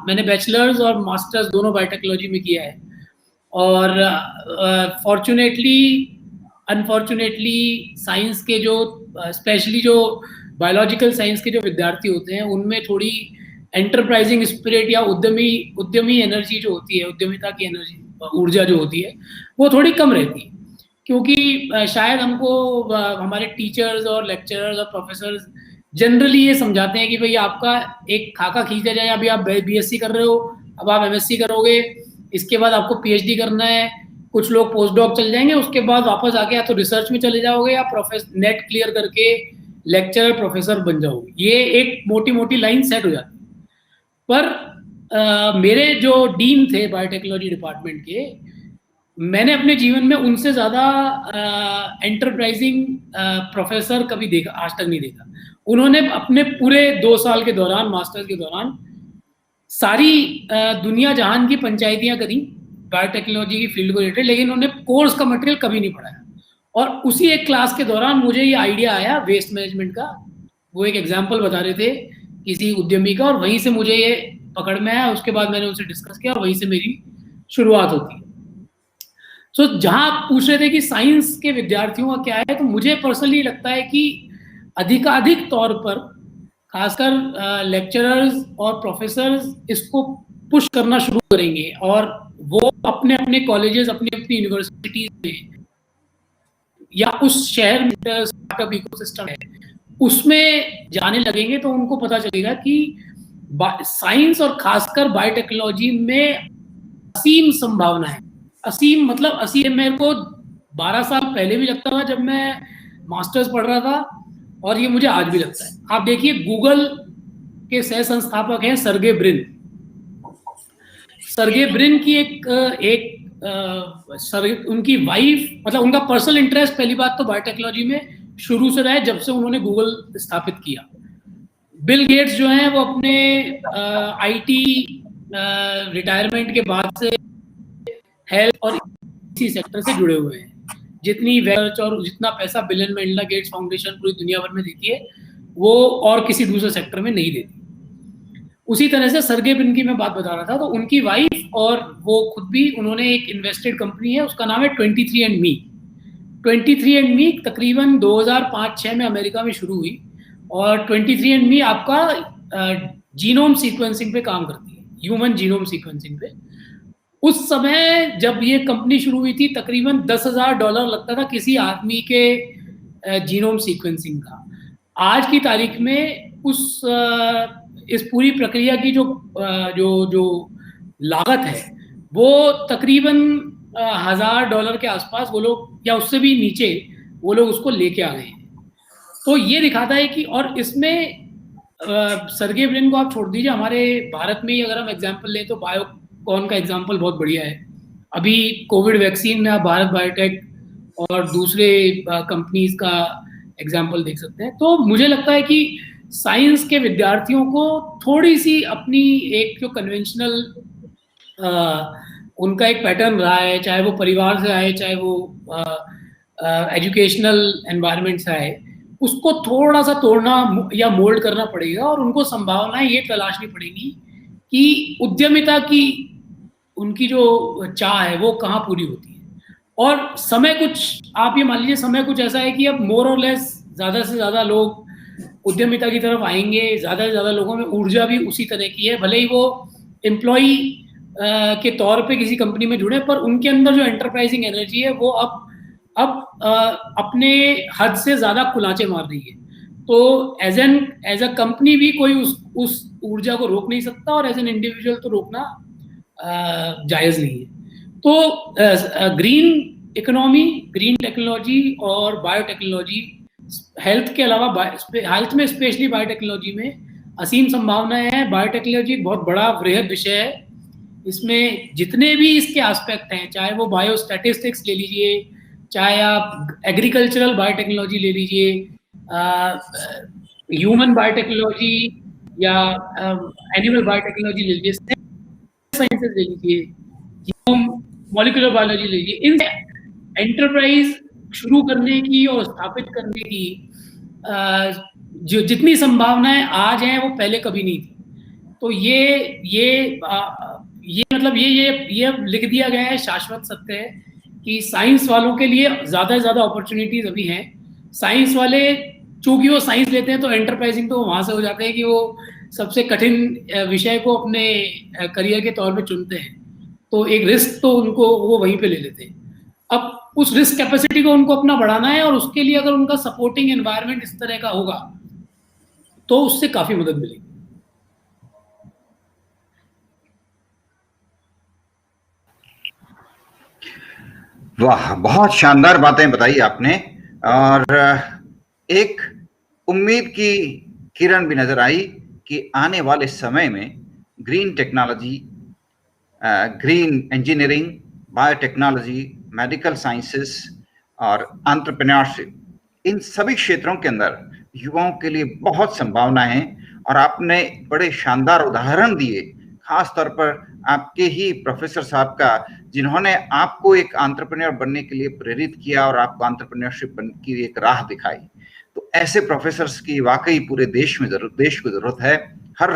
मैंने बैचलर्स और मास्टर्स दोनों बायोटेक्नोलॉजी में किया है, और फॉर्चुनेटली अनफॉर्चुनेटली साइंस के जो स्पेशली जो बायोलॉजिकल साइंस के जो विद्यार्थी होते हैं उनमें थोड़ी एंटरप्राइजिंग स्पिरिट या उद्यमी एनर्जी जो होती है, उद्यमिता की एनर्जी, ऊर्जा जो होती है, वो थोड़ी कम रहती है, क्योंकि शायद हमको हमारे टीचर्स और लेक्चरर्स और प्रोफेसर्स जनरली ये समझाते हैं कि भाई आपका एक खाका खींचा जाए, अभी आप बीएससी कर रहे हो, अब आप एमएससी करोगे, इसके बाद आपको पीएचडी करना है, कुछ लोग पोस्ट डॉक चल जाएंगे, उसके बाद वापस आके या तो रिसर्च में चले जाओगे या नेट क्लियर करके लेक्चरर प्रोफेसर बन जाओगे। ये एक मोटी मोटी लाइन सेट हो जाती है। पर मेरे जो डीन थे बायोटेक्नोलॉजी डिपार्टमेंट के, मैंने अपने जीवन में उनसे ज़्यादा एंटरप्राइजिंग प्रोफेसर कभी देखा, आज तक नहीं देखा। उन्होंने अपने पूरे 2 साल के दौरान, मास्टर्स के दौरान, सारी दुनिया जहान की पंचायतियाँ करी बायोटेक्नोलॉजी की फील्ड को रिलेटेड, लेकिन उन्होंने कोर्स का मटेरियल कभी नहीं पढ़ाया। और उसी एक क्लास के दौरान मुझे ये आइडिया आया वेस्ट मैनेजमेंट का, वो एक एग्जाम्पल बता रहे थे किसी उद्यमी का, और वहीं से मुझे ये पकड़ में आया। उसके बाद मैंने उनसे डिस्कस किया और वहीं से मेरी शुरुआत होती है। तो जहां आप पूछ रहे थे कि साइंस के विद्यार्थियों का क्या है, तो मुझे पर्सनली लगता है कि अधिकाधिक तौर पर खासकर लेक्चरर्स और प्रोफेसर्स इसको पुश करना शुरू करेंगे, और वो अपने अपने कॉलेजेस, अपनी अपनी यूनिवर्सिटीज में या उस शहर में स्टार्टअप इकोसिस्टम है उसमें जाने लगेंगे, तो उनको पता चलेगा कि साइंस और खासकर बायोटेक्नोलॉजी में असीम संभावना है। असीम मतलब असीम मेरे को 12 साल पहले भी लगता था जब मैं मास्टर्स पढ़ रहा था, और ये मुझे आज भी लगता है। आप देखिए, गूगल के सह संस्थापक हैं सर्गे ब्रिन। सर्गे ब्रिन की उनकी वाइफ, मतलब उनका पर्सनल इंटरेस्ट पहली बात तो बायोटेक्नोलॉजी में शुरू से रहा है, जब से उन्होंने गूगल स्थापित किया। बिल गेट्स जो हैं वो अपने आईटी रिटायरमेंट के बाद से हेल्थ और इसी सेक्टर से जुड़े हुए हैं। जितनी रिसर्च और जितना पैसा bill and Melinda Gates foundation पूरी दुनिया भर में देती है, वो और किसी दूसरे सेक्टर में नहीं देती। उसी तरह से सर्गे ब्रिन की मैं बात बता रहा था, तो उनकी वाइफ और वो खुद भी, उन्होंने एक इन्वेस्टेड कंपनी है, उसका नाम है 23andMe। 23andMe तकरीबन 2005-06 में अमेरिका में शुरू हुई, और 23andMe आपका जीनोम सीक्वेंसिंग पे काम करती है, ह्यूमन जीनोम सीक्वेंसिंग पे। उस समय जब ये कंपनी शुरू हुई थी, तकरीबन $10,000 लगता था किसी आदमी के जीनोम सीक्वेंसिंग का। आज की तारीख में इस पूरी प्रक्रिया की जो लागत है, वो तकरीबन $1,000 के आसपास वो लोग, या उससे भी नीचे वो लोग उसको लेके आ गए हैं। तो ये दिखाता है कि, और इसमें सर्गे ब्रिन को आप छोड़ दीजिए, हमारे भारत में ही अगर हम एग्जाम्पल लें तो बायोकॉन का एग्जाम्पल बहुत बढ़िया है। अभी कोविड वैक्सीन में आप भारत बायोटेक और दूसरे कंपनीज का एग्जाम्पल देख सकते हैं। तो मुझे लगता है कि साइंस के विद्यार्थियों को थोड़ी सी अपनी एक जो कन्वेंशनल उनका एक पैटर्न रहा है, चाहे वो परिवार से आए, चाहे वो एजुकेशनल एनवायरनमेंट से आए, उसको थोड़ा सा तोड़ना या मोल्ड करना पड़ेगा, और उनको संभावनाएं ये तलाशनी पड़ेगी कि उद्यमिता की उनकी जो चाह है वो कहाँ पूरी होती है। और समय कुछ, आप ये मान लीजिए, समय कुछ ऐसा है कि अब मोर और लेस ज़्यादा से ज़्यादा लोग उद्यमिता की तरफ आएंगे, ज़्यादा से ज़्यादा लोगों में ऊर्जा भी उसी तरह की है, भले ही वो एम्प्लॉई के तौर पे किसी कंपनी में जुड़े, पर उनके अंदर जो एंटरप्राइजिंग एनर्जी है वो अब अपने हद से ज़्यादा कुलांचे मार रही है। तो एज अ कंपनी भी कोई उस ऊर्जा को रोक नहीं सकता, और एज एन इंडिविजुअल तो रोकना जायज नहीं है। तो ग्रीन इकोनॉमी, ग्रीन टेक्नोलॉजी और बायोटेक्नोलॉजी, हेल्थ के अलावा हेल्थ में स्पेशली बायोटेक्नोलॉजी में असीम संभावनाएं हैं। बायोटेक्नोलॉजी एक बहुत बड़ा वृहद विषय है। इसमें जितने भी इसके एस्पेक्ट हैं, चाहे वो बायोस्टैटिस्टिक्स ले लीजिए, चाहे आप एग्रीकल्चरल बायोटेक्नोलॉजी ले लीजिए, ह्यूमन बायोटेक्नोलॉजी या एनिमल बायोटेक्नोलॉजी ले लीजिए, साइंसेस ले लीजिए, मॉलिक्यूलर बायोलॉजी ले लीजिए, इन एंटरप्राइज शुरू करने की और स्थापित करने की जो जितनी संभावनाएं आज हैं वो पहले कभी नहीं थी। तो ये मतलब ये लिख दिया गया है, शाश्वत सत्य है कि साइंस वालों के लिए ज्यादा से ज्यादा अपॉर्चुनिटीज अभी हैं। साइंस वाले चूंकि वो साइंस लेते हैं तो एंटरप्राइजिंग तो वहां से हो जाते हैं कि वो सबसे कठिन विषय को अपने करियर के तौर पे चुनते हैं, तो एक रिस्क तो उनको वो वहीं पे ले लेते हैं। अब उस रिस्क कैपेसिटी को उनको अपना बढ़ाना है, और उसके लिए अगर उनका सपोर्टिंग एनवायरनमेंट इस तरह का होगा तो उससे काफी मदद मिलेगी। वाह, बहुत शानदार बातें बताई आपने, और एक उम्मीद की किरण भी नजर आई कि आने वाले समय में green technology, green engineering, biotechnology, medical sciences और एंटरप्रेन्योरशिप, इन सभी क्षेत्रों के अंदर युवाओं के लिए बहुत संभावनाएं हैं। और आपने बड़े शानदार उदाहरण दिए, खास तौर पर आपके ही प्रोफेसर साहब का, जिन्होंने आपको एक एंटरप्रेन्योर बनने के लिए प्रेरित किया और आपको एंटरप्रेन्योरशिप की एक राह दिखाई। तो ऐसे प्रोफेसर्स की वाकई पूरे देश को जरूरत है। हर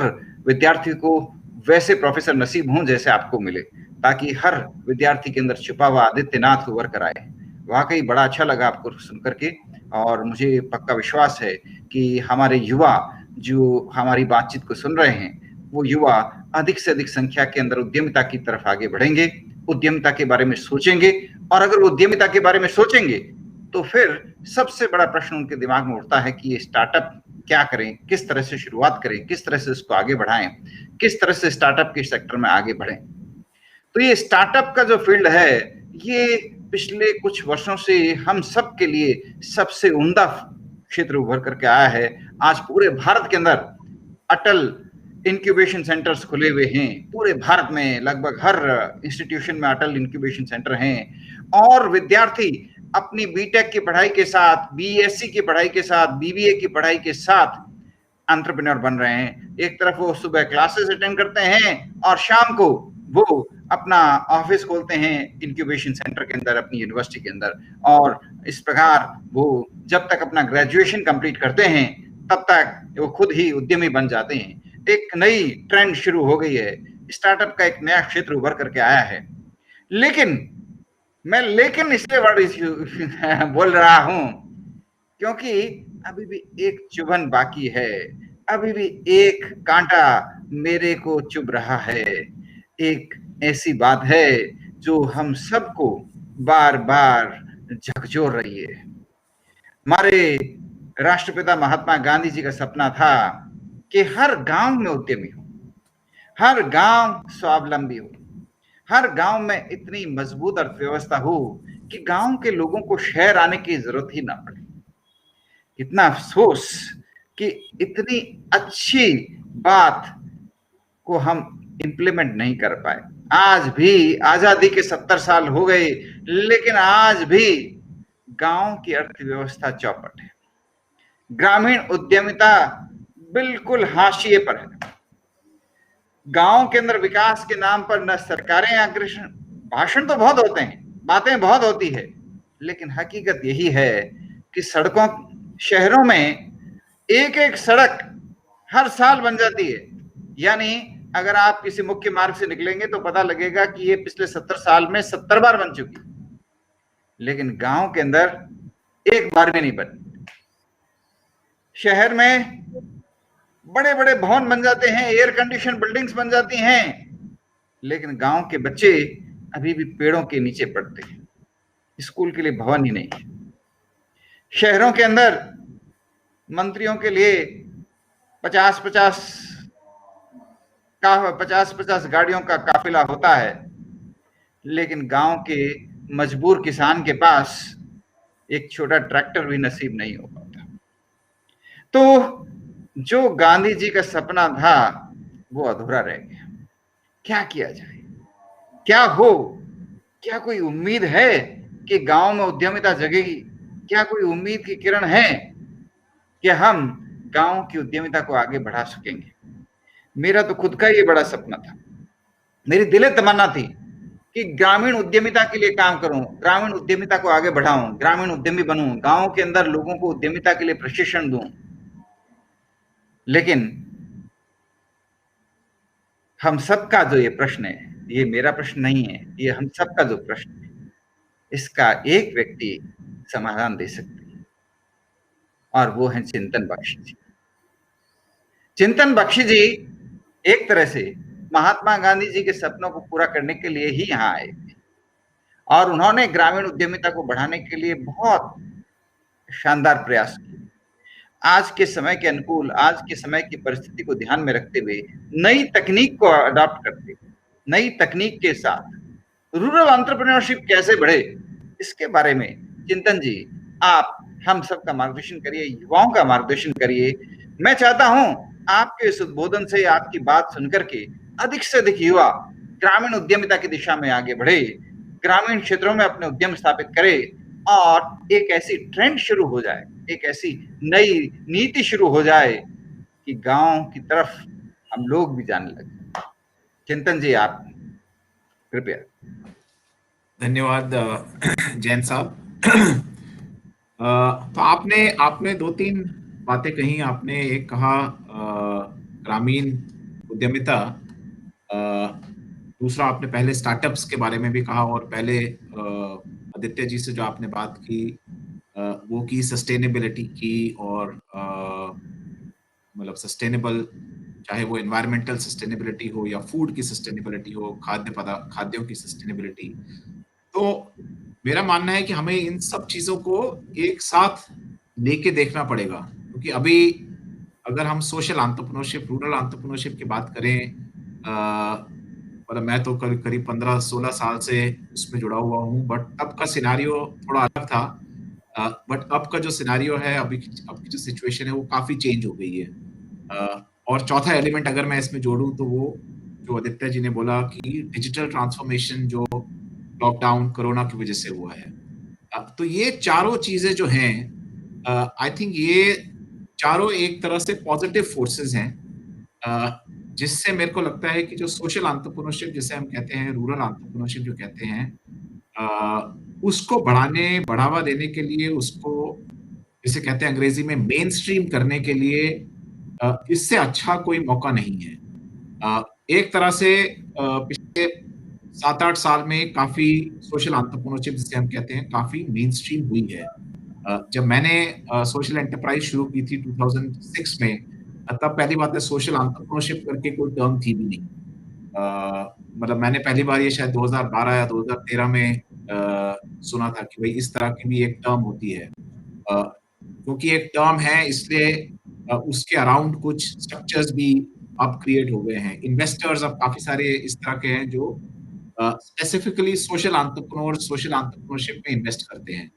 विद्यार्थी को वैसे प्रोफेसर नसीब हों जैसे आपको मिले, ताकि हर विद्यार्थी के अंदर छुपा हुआ आदित्यनाथ उभर कर आए। वाकई बड़ा अच्छा लगा आपको सुनकर के, और मुझे पक्का विश्वास है कि हमारे युवा जो हमारी बातचीत को सुन रहे हैं, वो युवा अधिक से अधिक संख्या के अंदर उद्यमिता की तरफ आगे बढ़ेंगे, उद्यमिता के बारे में सोचेंगे। और अगर उद्यमिता के बारे में सोचेंगे तो फिर सबसे बड़ा प्रश्न उनके दिमाग में उठता है कि ये स्टार्टअप क्या करें, किस तरह से शुरुआत करें, किस तरह से इसको आगे बढ़ाएं, किस तरह से स्टार्टअप के सेक्टर में आगे बढ़ें। तो ये स्टार्टअप का जो फील्ड है, ये पिछले कुछ वर्षों से हम सब के लिए सबसे उम्दा क्षेत्र उभर करके आया है। आज पूरे भारत के अंदर अटल इंक्यूबेशन सेंटर्स खुले हुए हैं। पूरे भारत में लगभग हर इंस्टीट्यूशन में अटल इंक्यूबेशन सेंटर हैं, और विद्यार्थी अपनी बीटेक की पढ़ाई के साथ, बीएससी की पढ़ाई के साथ, बीबीए की पढ़ाई के साथ एंटरप्रेन्योर बन रहे हैं। एक तरफ वो सुबह क्लासेस अटेंड करते हैं और शाम को वो अपना ऑफिस खोलते हैं इंक्यूबेशन सेंटर के अंदर, अपनी यूनिवर्सिटी के अंदर, और इस प्रकार वो जब तक अपना ग्रेजुएशन कंप्लीट करते हैं तब तक वो खुद ही उद्यमी बन जाते हैं। एक नई ट्रेंड शुरू हो गई है, स्टार्टअप का एक नया क्षेत्र उभर करके आया है। लेकिन इसलिए बोल रहा हूं क्योंकि अभी भी एक चुभन बाकी है, अभी भी एक कांटा मेरे को चुभ रहा है। एक ऐसी बात है जो हम सबको बार बार झकझोर रही है। हमारे राष्ट्रपिता महात्मा गांधी जी का सपना था कि हर गांव में उद्यमी हो, हर गांव स्वावलंबी हो, हर गांव में इतनी मजबूत अर्थव्यवस्था हो कि गांव के लोगों को शहर आने की जरूरत ही ना पड़े। कितना अफसोस कि इतनी अच्छी बात को हम इम्प्लीमेंट नहीं कर पाए। आज भी आजादी के 70 साल हो गए, लेकिन आज भी गांव की अर्थव्यवस्था चौपट है। ग्रामीण उद्यमिता बिल्कुल हाशिए पर है। गांव के अंदर विकास के नाम पर न सरकारें अग्रसर, भाषण तो बहुत होते हैं, बातें बहुत होती है, लेकिन हकीकत यही है कि सड़कों, शहरों में एक एक सड़क हर साल बन जाती है। यानी अगर आप किसी मुख्य मार्ग से निकलेंगे तो पता लगेगा कि ये पिछले 70 साल में 70 बार बन चुकी, लेकिन गांव के अंदर एक बार भी नहीं बनी। शहर में बड़े बड़े भवन बन जाते हैं, एयर कंडीशन बिल्डिंग्स बन जाती हैं, लेकिन गांव के बच्चे अभी भी पेड़ों के नीचे पढ़ते हैं, स्कूल के लिए भवन ही नहीं है। शहरों के अंदर मंत्रियों के लिए 50-50 गाड़ियों का काफिला होता है, लेकिन गांव के मजबूर किसान के पास एक छोटा ट्रैक्टर भी नसीब नहीं हो पाता। तो जो गांधी जी का सपना था वो अधूरा रह गया। क्या किया जाए, क्या हो? क्या कोई उम्मीद है कि गांव में उद्यमिता जगेगी? क्या कोई उम्मीद की किरण है कि हम गांव की उद्यमिता को आगे बढ़ा सकेंगे? मेरा तो खुद का ये बड़ा सपना था, मेरी दिले तमन्ना थी कि ग्रामीण उद्यमिता के लिए काम करूं, ग्रामीण उद्यमिता को आगे बढ़ाऊं, ग्रामीण उद्यमी बनूं, गांव के अंदर लोगों को उद्यमिता के लिए प्रशिक्षण दूं। लेकिन हम सबका जो ये प्रश्न है, ये मेरा प्रश्न नहीं है, ये हम सबका जो प्रश्न है, इसका एक व्यक्ति समाधान दे सकते हैं, और वो है चिंतन बख्शी जी। चिंतन बख्शी जी एक तरह से महात्मा गांधी जी के सपनों को पूरा करने के लिए ही यहाँ आए थे, और उन्होंने ग्रामीण उद्यमिता को बढ़ाने के लिए बहुत शानदार प्रयास किए। आज के समय के अनुकूल, आज के समय की परिस्थिति को ध्यान में रखते हुए, नई तकनीक को अडॉप्ट करते हुए, नई तकनीक के साथ रूरल एंटरप्रेन्योरशिप कैसे बढ़े, इसके बारे में चिंतन जी आप हम सबका मार्गदर्शन करिए, युवाओं का मार्गदर्शन करिए। मैं चाहता हूं आपके इस उद्बोधन से, आपकी बात सुनकर के अधिक से अधिक युवा ग्रामीण उद्यमिता की दिशा में आगे बढ़े, ग्रामीण क्षेत्रों में अपने उद्यम स्थापित करे, और एक ऐसी ट्रेंड शुरू हो जाए, एक ऐसी नई नीति शुरू हो जाए कि गांव की तरफ हम लोग भी जाने लगे। चिंतन जी आप कृपया। धन्यवाद जैन साहब। तो आपने दो तीन बातें कही। आपने एक कहा ग्रामीण उद्यमिता, दूसरा आपने पहले स्टार्टअप्स के बारे में भी कहा, और पहले आदित्य जी से जो आपने बात की वो की सस्टेनेबिलिटी की, और मतलब सस्टेनेबल, चाहे वो एनवायरमेंटल सस्टेनेबिलिटी हो या फूड की सस्टेनेबिलिटी हो, खाद्यों की सस्टेनेबिलिटी। तो मेरा मानना है कि हमें इन सब चीजों को एक साथ लेके देखना पड़ेगा, क्योंकि अभी अगर हम सोशल एंटरप्रेन्योरशिप, रूरल एंटरप्रेन्योरशिप की बात करें, मतलब मैं तो करीब 15-16 साल से उसमें जुड़ा हुआ हूँ, बट अब का सिनारियो थोड़ा अलग था। बट अब का जो सिनारियो है, अब की जो सिचुएशन है, वो काफी चेंज हो गई है। और चौथा एलिमेंट अगर मैं इसमें जोड़ूं तो वो जो आदित्य जी ने बोला कि डिजिटल ट्रांसफॉर्मेशन जो लॉकडाउन कोरोना की वजह से हुआ है, तो ये चारों चीजें जो हैं, आई थिंक ये चारों एक तरह से पॉजिटिव फोर्सेस हैं, जिससे मेरे को लगता है कि जो सोशल एंटरप्रेन्योरशिप जिसे हम कहते हैं, रूरल एंटरप्रेन्योरशिप जो कहते हैं, उसको बढ़ावा देने के लिए, उसको जिसे कहते हैं अंग्रेजी में मेन स्ट्रीम करने के लिए, इससे अच्छा कोई मौका नहीं है। एक तरह से पिछले 7-8 साल में काफी सोशल एंटरप्रेन्योरशिप जिसे हम कहते हैं काफी मेन स्ट्रीम हुई है। जब मैंने सोशल एंटरप्राइज शुरू की थी 2006 में, तब पहली बात है सोशल एंटरप्रेन्योरशिप करके कोई टर्म थी भी नहीं। मतलब मैंने पहली बार ये शायद 2012 या 2013 में सुना था कि भाई इस तरह की भी एक टर्म होती है। क्योंकि एक टर्म है इसलिए उसके अराउंड कुछ स्ट्रक्चर्स भी अब क्रिएट हो गए हैं। इन्वेस्टर्स अब काफी सारे इस तरह के हैं जो स्पेसिफिकली सोशल एंटरप्रेन्योरशिप में इन्वेस्ट करते हैं।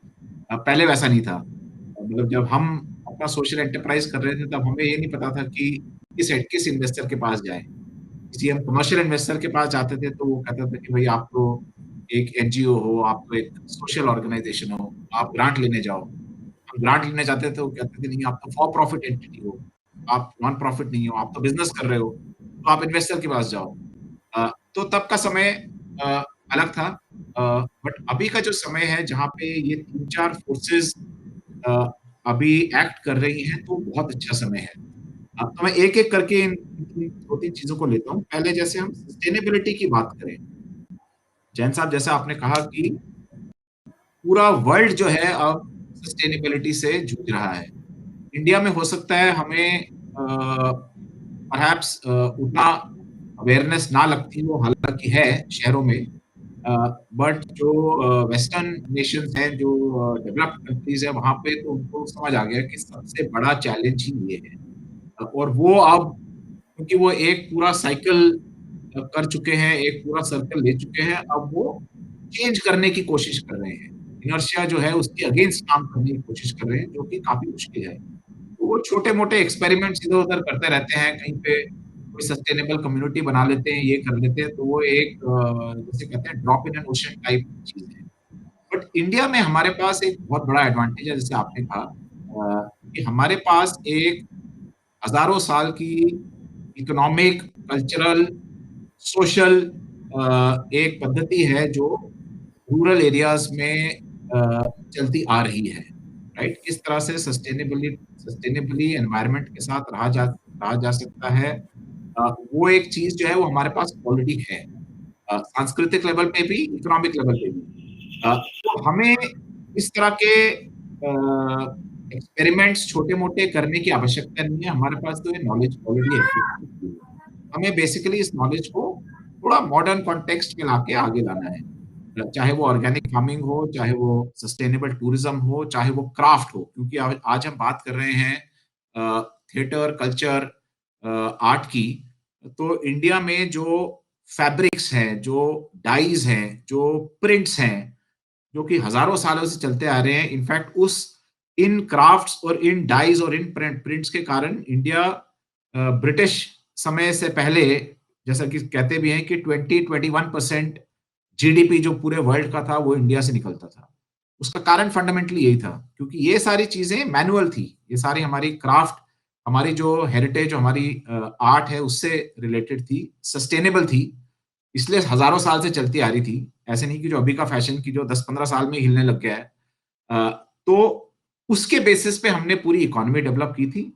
पहले वैसा नहीं था। मतलब जब हम अपना सोशल एंटरप्राइज कर रहे थे तब हमें ये नहीं पता था कि किस इन्वेस्टर के पास जाए। किसी हम कमर्शियल इन्वेस्टर के पास जाते थे तो वो कहता था कि भाई आप तो एक एनजीओ हो, आप तो एक सोशल ऑर्गेनाइजेशन हो, आप ग्रांट लेने जाओ। हम ग्रांट लेने जाते थे, वो कहते थे नहीं आप तो फॉर प्रॉफिट एंटिटी हो, आप नॉन प्रॉफिट नहीं हो, आप तो बिजनेस कर रहे हो, तो आप इन्वेस्टर के पास जाओ। तो तब का समय अलग था। बट अभी का जो समय है जहाँ पे ये 3-4 फोर्सेस अभी एक्ट कर रही हैं, तो बहुत अच्छा समय है। अब तो मैं एक एक करके इन 2-3 चीजों को लेता हूँ। पहले जैसे हम सस्टेनेबिलिटी की बात करें, जैन साहब जैसा आपने कहा कि पूरा वर्ल्ड जो है अब सस्टेनेबिलिटी से जूझ रहा है। इंडिया में हो सकता है हमें परहैप्स उतना अवेयरनेस ना लगती हो, हालांकि है शहरों में, बट जो वेस्टर्न नेशंस हैं, जो डेवलप्ड कंट्रीज है, वहां पे तो उनको समझ आ गया कि सबसे बड़ा चैलेंज ही ये है। और वो अब, क्योंकि वो एक पूरा साइकिल कर चुके हैं, एक पूरा सर्कल ले चुके हैं, अब वो चेंज करने की कोशिश कर रहे हैं। इनर्शिया जो है उसके अगेंस्ट काम करने की कोशिश कर रहे हैं, जो कि काफी मुश्किल है। तो वो छोटे-मोटे एक्सपेरिमेंट्स इधर-उधर करते रहते हैं, कहीं पे कोई सस्टेनेबल कम्युनिटी बना लेते हैं, ये कर लेते हैं, तो वो एक जिसे कहते हैं drop in an ocean type चीज़ है। बट इंडिया में हमारे पास एक बहुत बड़ा एडवांटेज है, जैसे आपने कहा कि हमारे पास एक हज़ारों साल की इकोनॉमिक, कल्चरल, सोशल एक पद्धति है जो रूरल एरियाज में चलती आ रही है, राइट? किस तरह से सस्टेनेबली एनवायरनमेंट के साथ रहा जा सकता है, वो एक चीज जो है वो हमारे पास ऑलरेडी है, सांस्कृतिक लेवल पे भी, इकोनॉमिक लेवल पे भी। तो हमें इस तरह के एक्सपेरिमेंट्स छोटे मोटे करने की आवश्यकता नहीं है, हमारे पास तो ये नॉलेज ऑलरेडी है। हमें बेसिकली इस नॉलेज को थोड़ा मॉडर्न कॉन्टेक्स्ट में लाके आगे लाना है, चाहे वो ऑर्गेनिक फार्मिंग हो, चाहे वो सस्टेनेबल टूरिज्म हो, चाहे वो क्राफ्ट हो, क्योंकि आज हम बात कर रहे हैं थिएटर, कल्चर, आर्ट की। तो इंडिया में जो फैब्रिक्स हैं, जो डाइज हैं, जो प्रिंट्स हैं, जो कि हजारों सालों से चलते आ रहे हैं, इनफैक्ट इन क्राफ्ट्स और इन डाइज और इन प्रिंट्स के कारण इंडिया ब्रिटिश समय से पहले, जैसा कि कहते भी हैं कि 20-21% जीडीपी जो पूरे वर्ल्ड का था वो इंडिया से निकलता था। उसका कारण फंडामेंटली यही था, क्योंकि ये सारी चीजें मैनुअल थी, ये सारी हमारी क्राफ्ट, हमारी जो हेरिटेज, हमारी आर्ट है, उससे रिलेटेड थी, सस्टेनेबल थी, इसलिए हजारों साल से चलती आ रही थी। ऐसे नहीं कि जो अभी का फैशन की जो 10-15 साल में हिलने लग गया है। तो उसके बेसिस पे हमने पूरी इकोनॉमी डेवलप की थी।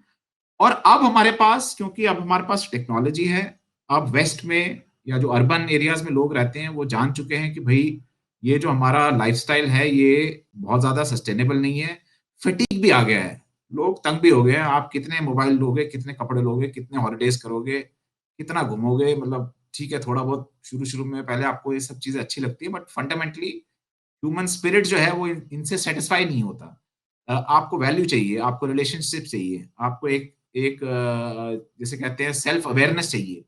और अब हमारे पास, क्योंकि अब हमारे पास टेक्नोलॉजी है, अब वेस्ट में या जो अर्बन एरियाज में लोग रहते हैं वो जान चुके हैं कि भाई ये जो हमारा लाइफस्टाइल है ये बहुत ज्यादा सस्टेनेबल नहीं है, फटीग भी आ गया है, लोग तंग भी हो गए हैं। आप कितने मोबाइल लोगे, कितने कपड़े लोगे, कितने हॉलीडेज करोगे, कितना घूमोगे, मतलब ठीक है थोड़ा बहुत शुरू में पहले आपको ये सब चीजें अच्छी लगती है, बट फंडामेंटली ह्यूमन स्पिरिट जो है वो इनसे सेटिस्फाई नहीं होता। आपको वैल्यू चाहिए, आपको रिलेशनशिप चाहिए, आपको एक जैसे कहते हैं सेल्फ अवेयरनेस चाहिए,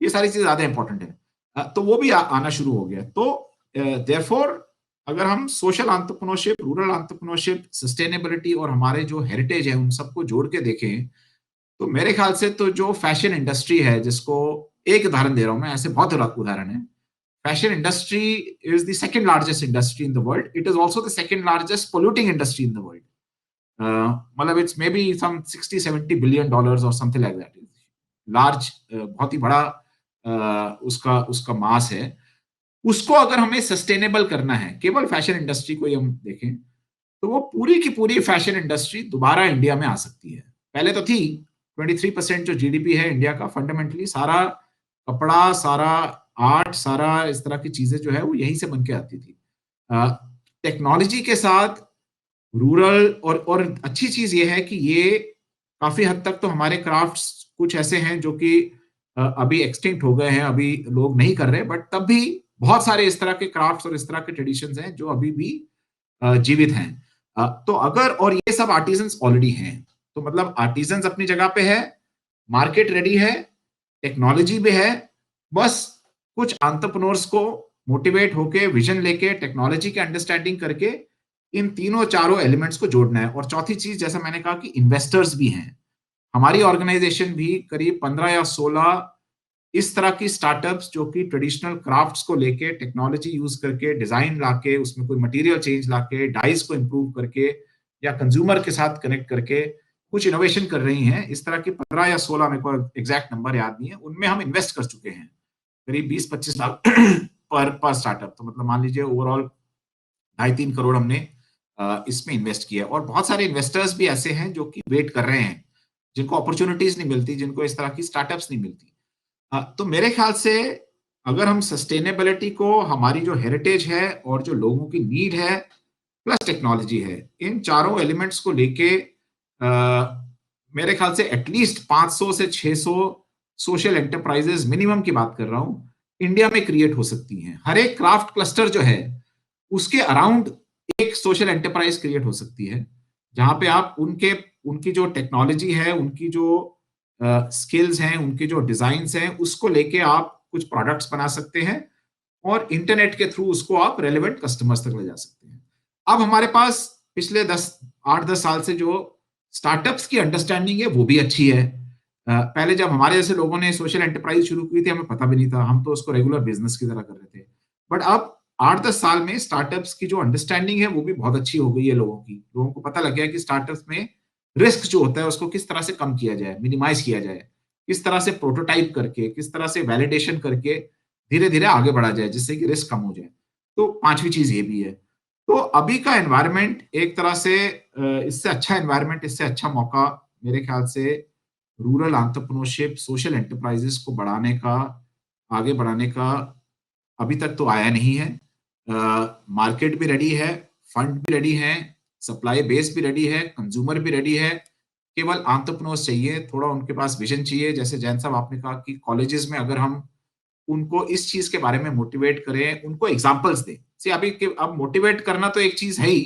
ये सारी चीजें ज्यादा इंपॉर्टेंट है। तो वो भी आना शुरू हो गया। तो देयरफॉर अगर हम social entrepreneurship, rural entrepreneurship, sustainability और हमारे जो हेरिटेज है उन सबको जोड़ के देखें, तो मेरे ख्याल से तो जो फैशन इंडस्ट्री है, जिसको एक उदाहरण दे रहा हूं मैं, ऐसे बहुत उदाहरण है। Fashion industry is the second largest industry in the world, it is also the second largest polluting industry in the world. मतलब it's may be some 60-70 billion dollars और समथिंग लाइक दैट। लार्ज, बहुत ही बड़ा उसका मास है। उसको अगर हमें सस्टेनेबल करना है, केवल फैशन इंडस्ट्री को ही हम देखें, तो वो पूरी की पूरी फैशन इंडस्ट्री दोबारा इंडिया में आ सकती है। पहले तो थी 23% जो जीडीपी है इंडिया का, फंडामेंटली सारा कपड़ा, सारा आर्ट, सारा इस तरह की चीजें जो है वो यहीं से बन के आती थी। टेक्नोलॉजी के साथ रूरल और अच्छी चीज ये है कि ये काफी हद तक तो हमारे क्राफ्ट्स कुछ ऐसे हैं जो कि अभी एक्सटिंक्ट हो गए हैं, अभी लोग नहीं कर रहे, बट तब भी बहुत सारे इस तरह के क्राफ्ट्स और इस तरह के ट्रेडिशंस हैं जो अभी भी जीवित हैं। तो अगर, और ये सब आर्टिजन्स ऑलरेडी हैं, तो मतलब आर्टिजन्स अपनी जगह पे है, मार्केट रेडी है, टेक्नोलॉजी भी है, बस कुछ एंटरप्रेन्योर्स को मोटिवेट होके, विजन लेके, टेक्नोलॉजी के अंडरस्टैंडिंग करके इन तीनों चारों एलिमेंट्स को जोड़ना है। और चौथी चीज, जैसा मैंने कहा कि इन्वेस्टर्स भी हैं। हमारी ऑर्गेनाइजेशन भी करीब 15 या 16 इस तरह की स्टार्टअप्स जो कि ट्रेडिशनल क्राफ्ट्स को लेके टेक्नोलॉजी यूज करके, डिजाइन लाके, उसमें कोई मटेरियल चेंज लाके, डाइज को इंप्रूव करके या कंज्यूमर के साथ कनेक्ट करके कुछ इनोवेशन कर रही हैं। इस तरह की 15 या 16, मेरे को एग्जैक्ट नंबर याद नहीं है, उनमें हम इन्वेस्ट कर चुके हैं करीब 20-25 लाख पर स्टार्टअप। तो मतलब मान लीजिए ओवरऑल 2.5-3 करोड़ हमने इसमें इन्वेस्ट किया। और बहुत सारे इन्वेस्टर्स भी ऐसे हैं जो कि वेट कर रहे हैं, जिनको अपॉर्चुनिटीज नहीं मिलती, जिनको इस तरह की स्टार्टअप्स नहीं मिलती। तो मेरे ख्याल से अगर हम सस्टेनेबिलिटी को, हमारी जो हेरिटेज है और जो लोगों की नीड है प्लस टेक्नोलॉजी है, इन चारों एलिमेंट्स को लेके मेरे ख्याल से एटलीस्ट 500 से 600 सोशल एंटरप्राइजेस मिनिमम की बात कर रहा हूं, इंडिया में क्रिएट हो सकती हैं। हर एक क्राफ्ट क्लस्टर जो है उसके अराउंड एक सोशल एंटरप्राइज क्रिएट हो सकती है, जहां पे आप उनकी जो टेक्नोलॉजी है, उनकी जो स्किल्स हैं, उनके जो डिजाइन्स हैं, उसको लेके आप कुछ प्रोडक्ट्स बना सकते हैं और इंटरनेट के थ्रू उसको आप रेलेवेंट कस्टमर्स तक ले जा सकते हैं। अब हमारे पास पिछले 8-10 साल से जो स्टार्टअप्स की अंडरस्टैंडिंग है वो भी अच्छी है। पहले जब हमारे जैसे लोगों ने सोशल एंटरप्राइज शुरू की थी, हमें पता भी नहीं था, हम तो उसको रेगुलर बिजनेस की तरह कर रहे थे। बट अब 8-10 साल में स्टार्टअप्स की जो अंडरस्टैंडिंग है वो भी बहुत अच्छी हो गई है लोगों की। लोगों को पता लग गया कि स्टार्टअप्स में रिस्क जो होता है उसको किस तरह से कम किया जाए, मिनिमाइज किया जाए, किस तरह से प्रोटोटाइप करके, किस तरह से वैलिडेशन करके धीरे धीरे आगे बढ़ा जाए जिससे कि रिस्क कम हो जाए। तो पांचवी चीज ये भी है। तो अभी का एनवायरनमेंट एक तरह से इससे अच्छा एनवायरनमेंट, इससे अच्छा मौका मेरे ख्याल से रूरल एंटरप्रेन्योरशिप, सोशल एंटरप्राइजेस को बढ़ाने का, आगे बढ़ाने का अभी तक तो आया नहीं है। मार्केट भी रेडी है, फंड भी रेडी है, सप्लाई बेस भी रेडी है, कंज्यूमर भी रेडी है। केवल एंटरप्रेन्योर्स चाहिए, थोड़ा उनके पास विजन चाहिए। जैसे जैन साहब आपने कहा कि कॉलेजेस में अगर हम उनको इस चीज के बारे में मोटिवेट करें, उनको एग्जांपल्स दें। सी अभी अब मोटिवेट करना तो एक चीज है ही,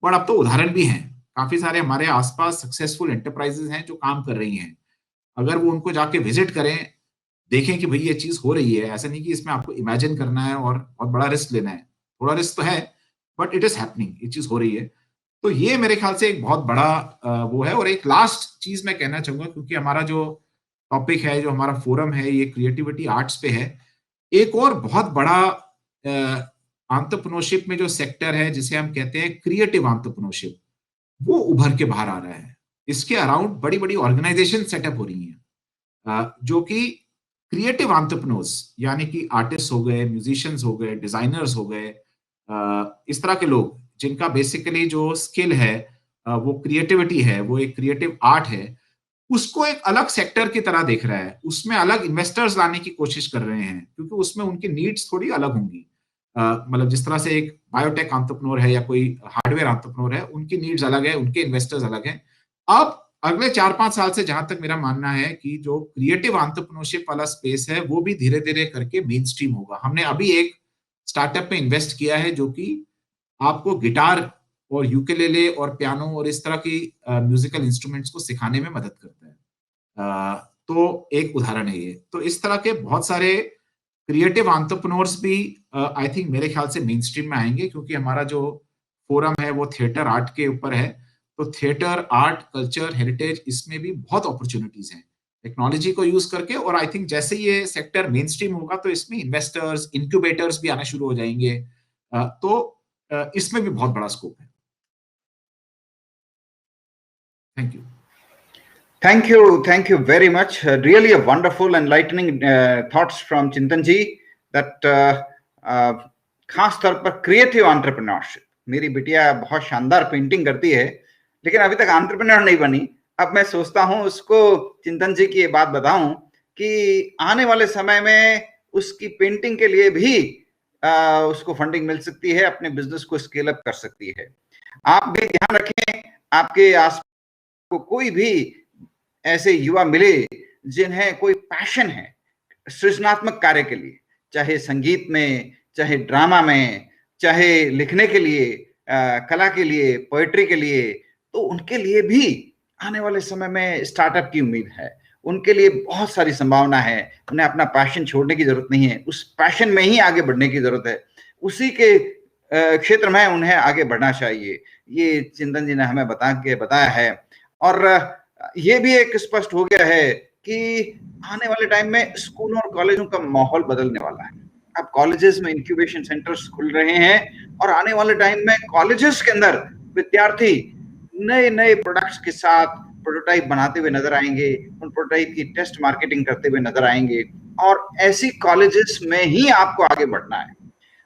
पर अब तो उदाहरण भी हैं। काफी सारे हमारे आसपास सक्सेसफुल एंटरप्राइजेस हैं जो काम कर रही हैं। अगर वो उनको जाके विजिट करें, देखें कि भाई ये चीज हो रही है, ऐसा नहीं कि इसमें आपको इमेजिन करना है और बहुत बड़ा रिस्क लेना है। थोड़ा रिस्क तो है, बट इट इज हैपनिंग, ये चीज हो रही है। तो ये मेरे ख्याल से एक बहुत बड़ा वो है। और एक लास्ट चीज मैं कहना चाहूंगा, क्योंकि हमारा जो टॉपिक है, जो हमारा फोरम है, ये क्रिएटिविटी आर्ट्स पे है। एक और बहुत बड़ा एंटरप्रेन्योरशिप में जो सेक्टर है, जिसे हम कहते हैं क्रिएटिव एंटरप्रेन्योरशिप, वो उभर के बाहर आ रहा है। इसके अराउंड बड़ी बड़ी ऑर्गेनाइजेशन सेटअप हो रही हैं, जो कि क्रिएटिव एंटरप्रेन्योर्स, यानी कि आर्टिस्ट हो गए, म्यूजिशियंस हो गए, डिजाइनर्स हो गए, इस तरह के लोग जिनका बेसिकली जो स्किल है वो क्रिएटिविटी है, वो एक क्रिएटिव आर्ट है, उसको एक अलग सेक्टर की तरह देख रहा है। उसमें अलग इन्वेस्टर्स लाने की कोशिश कर रहे हैं, क्योंकि उसमें उनकी नीड्स थोड़ी अलग होंगी। मतलब जिस तरह से एक बायोटेक एंटरप्रेन्योर है या कोई हार्डवेयर एंटरप्रेन्योर है, उनकी नीड्स अलग है, उनके इन्वेस्टर्स अलग हैं। अब अगले 4-5 साल से जहां तक मेरा मानना है कि जो क्रिएटिव एंटरप्रेन्योरशिप वाला स्पेस है वो भी धीरे धीरे करके मेन स्ट्रीम होगा। हमने अभी एक स्टार्टअप में इन्वेस्ट किया है जो कि आपको गिटार और यूकेलेले और पियानो और इस तरह की म्यूजिकल इंस्ट्रूमेंट्स को सिखाने में मदद करता है। तो एक उदाहरण है ये। तो इस तरह के बहुत सारे क्रिएटिव एंटरप्रेन्योर्स भी आई थिंक मेरे ख्याल से मेन स्ट्रीम में आएंगे, क्योंकि हमारा जो फोरम है वो थिएटर आर्ट के ऊपर है। तो थिएटर आर्ट, कल्चर, हेरिटेज, इसमें भी बहुत अपॉर्चुनिटीज हैं टेक्नोलॉजी को यूज करके। और आई थिंक जैसे ये सेक्टर मेन स्ट्रीम होगा तो इसमें इन्वेस्टर्स, इंक्यूबेटर्स भी आना शुरू हो जाएंगे। तो इसमें भी बहुत बड़ा स्कोप है। Thank you. Thank you very much. Really a wonderful, enlightening thoughts from Chintan ji. That खास तौर पर क्रिएटिव एंटरप्रेन्योरशिप। मेरी बिटिया बहुत शानदार पेंटिंग करती है, लेकिन अभी तक एंटरप्रेन्योर नहीं बनी। अब मैं सोचता हूँ उसको चिंतन जी की ये बात बताऊं कि आने वाले समय में उसकी पेंटिंग के लिए भी उसको फंडिंग मिल सकती है, अपने बिजनेस को स्केल अप कर सकती है। आप भी ध्यान रखें, आपके आस को कोई भी ऐसे युवा मिले जिन्हें कोई पैशन है सृजनात्मक कार्य के लिए, चाहे संगीत में, चाहे ड्रामा में, चाहे लिखने के लिए, कला के लिए, पोएट्री के लिए, तो उनके लिए भी आने वाले समय में स्टार्टअप की उम्मीद है। उनके लिए बहुत सारी संभावना है। उन्हें अपना पैशन छोड़ने की जरूरत नहीं है, उस पैशन में ही आगे बढ़ने की जरूरत है। उसी के क्षेत्र में उन्हें आगे बढ़ना चाहिए। ये चिंतन जी ने हमें बताया है। और ये भी एक स्पष्ट हो गया है कि आने वाले टाइम में स्कूलों और कॉलेजों का माहौल बदलने वाला है। अब कॉलेजेस में इंक्यूबेशन सेंटर्स खुल रहे हैं और आने वाले टाइम में कॉलेजेस के अंदर विद्यार्थी नए नए प्रोडक्ट्स के साथ प्रोटोटाइप बनाते हुए नजर आएंगे, उन प्रोटोटाइप की टेस्ट मार्केटिंग करते हुए नजर आएंगे। और ऐसी कॉलेजेस में ही आपको आगे बढ़ना है।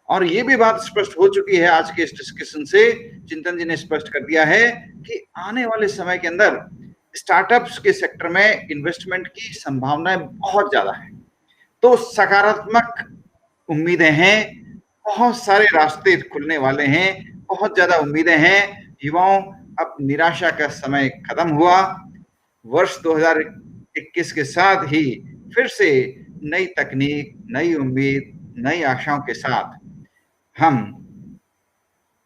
और ये भी बात स्पष्ट हो चुकी है आज के इस डिस्कशन से, चिंतन जी ने स्पष्ट कर दिया है कि आने वाले समय के अंदर स्टार्टअप्स के सेक्टर में इन्वेस्टमेंट की संभावनाएं बहुत ज्यादा है। तो सकारात्मक उम्मीदें हैं, बहुत सारे रास्ते खुलने वाले हैं, बहुत ज्यादा उम्मीदें हैं। युवाओं, अब निराशा का समय खत्म हुआ। वर्ष 2021 के साथ ही फिर से नई तकनीक, नई उम्मीद, नई आशाओं के साथ हम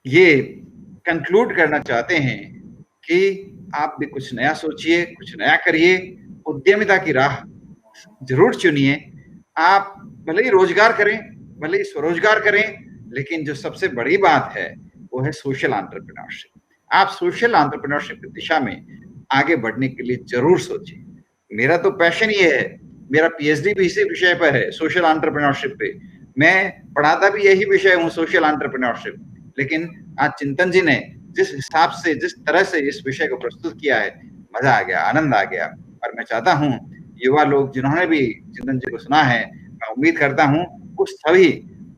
ये कंक्लूड करना चाहते हैं कि आप भी कुछ नया सोचिए, कुछ नया करिए, उद्यमिता की राह जरूर चुनिए। आप भले ही रोजगार करें, भले ही स्वरोजगार करें, लेकिन जो सबसे बड़ी बात है वो है सोशल एंटरप्रेन्योरशिप। आप सोशल एंटरप्रेन्योरशिप की दिशा में आगे बढ़ने के लिए जरूर सोचिए। मेरा तो पैशन ये है, मेरा पीएचडी भी इसी विषय पर है, सोशल एंटरप्रेन्योरशिप पे। मैं पढ़ाता भी यही विषय हूँ, सोशल एंटरप्रेन्योरशिप। लेकिन आज चिंतन जी ने जिस हिसाब से, जिस तरह से इस विषय को प्रस्तुत किया है, मजा आ गया, आनंद आ गया। और मैं चाहता हूँ युवा लोग जिन्होंने भी चिंतन जी को सुना है, मैं उम्मीद करता हूँ वो सभी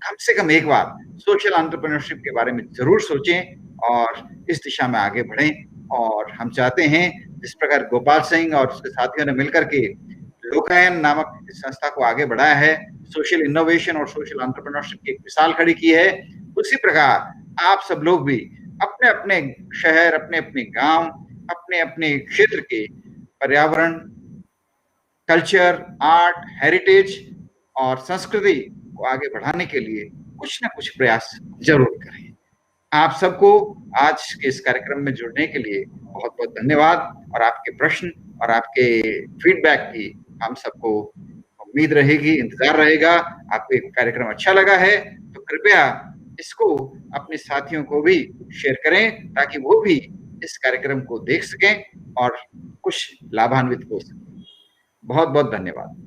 कम से कम एक बार सोशल एंटरप्रेन्योरशिप के बारे में जरूर सोचें और इस दिशा में आगे बढ़ें। और हम चाहते हैं जिस प्रकार गोपाल सिंह और उसके साथियों ने मिलकर के लोकायन नामक इस संस्था को आगे बढ़ाया है, सोशल इनोवेशन और सोशल एंटरप्रेन्योरशिप की एक मिसाल खड़ी की है, उसी प्रकार आप सब लोग भी अपने अपने शहर, अपने अपने गांव, अपने अपने क्षेत्र के पर्यावरण, कल्चर, आर्ट, हेरिटेज और संस्कृति को आगे बढ़ाने के लिए कुछ ना कुछ प्रयास जरूर करें। आप सबको आज के इस कार्यक्रम में जुड़ने के लिए बहुत बहुत धन्यवाद। और आपके प्रश्न और आपके फीडबैक की हम सबको उम्मीद रहेगी, इंतजार रहेगा। आपको ये कार्यक्रम अच्छा लगा है तो कृपया इसको अपने साथियों को भी शेयर करें ताकि वो भी इस कार्यक्रम को देख सकें और कुछ लाभान्वित हो सकें। बहुत बहुत धन्यवाद।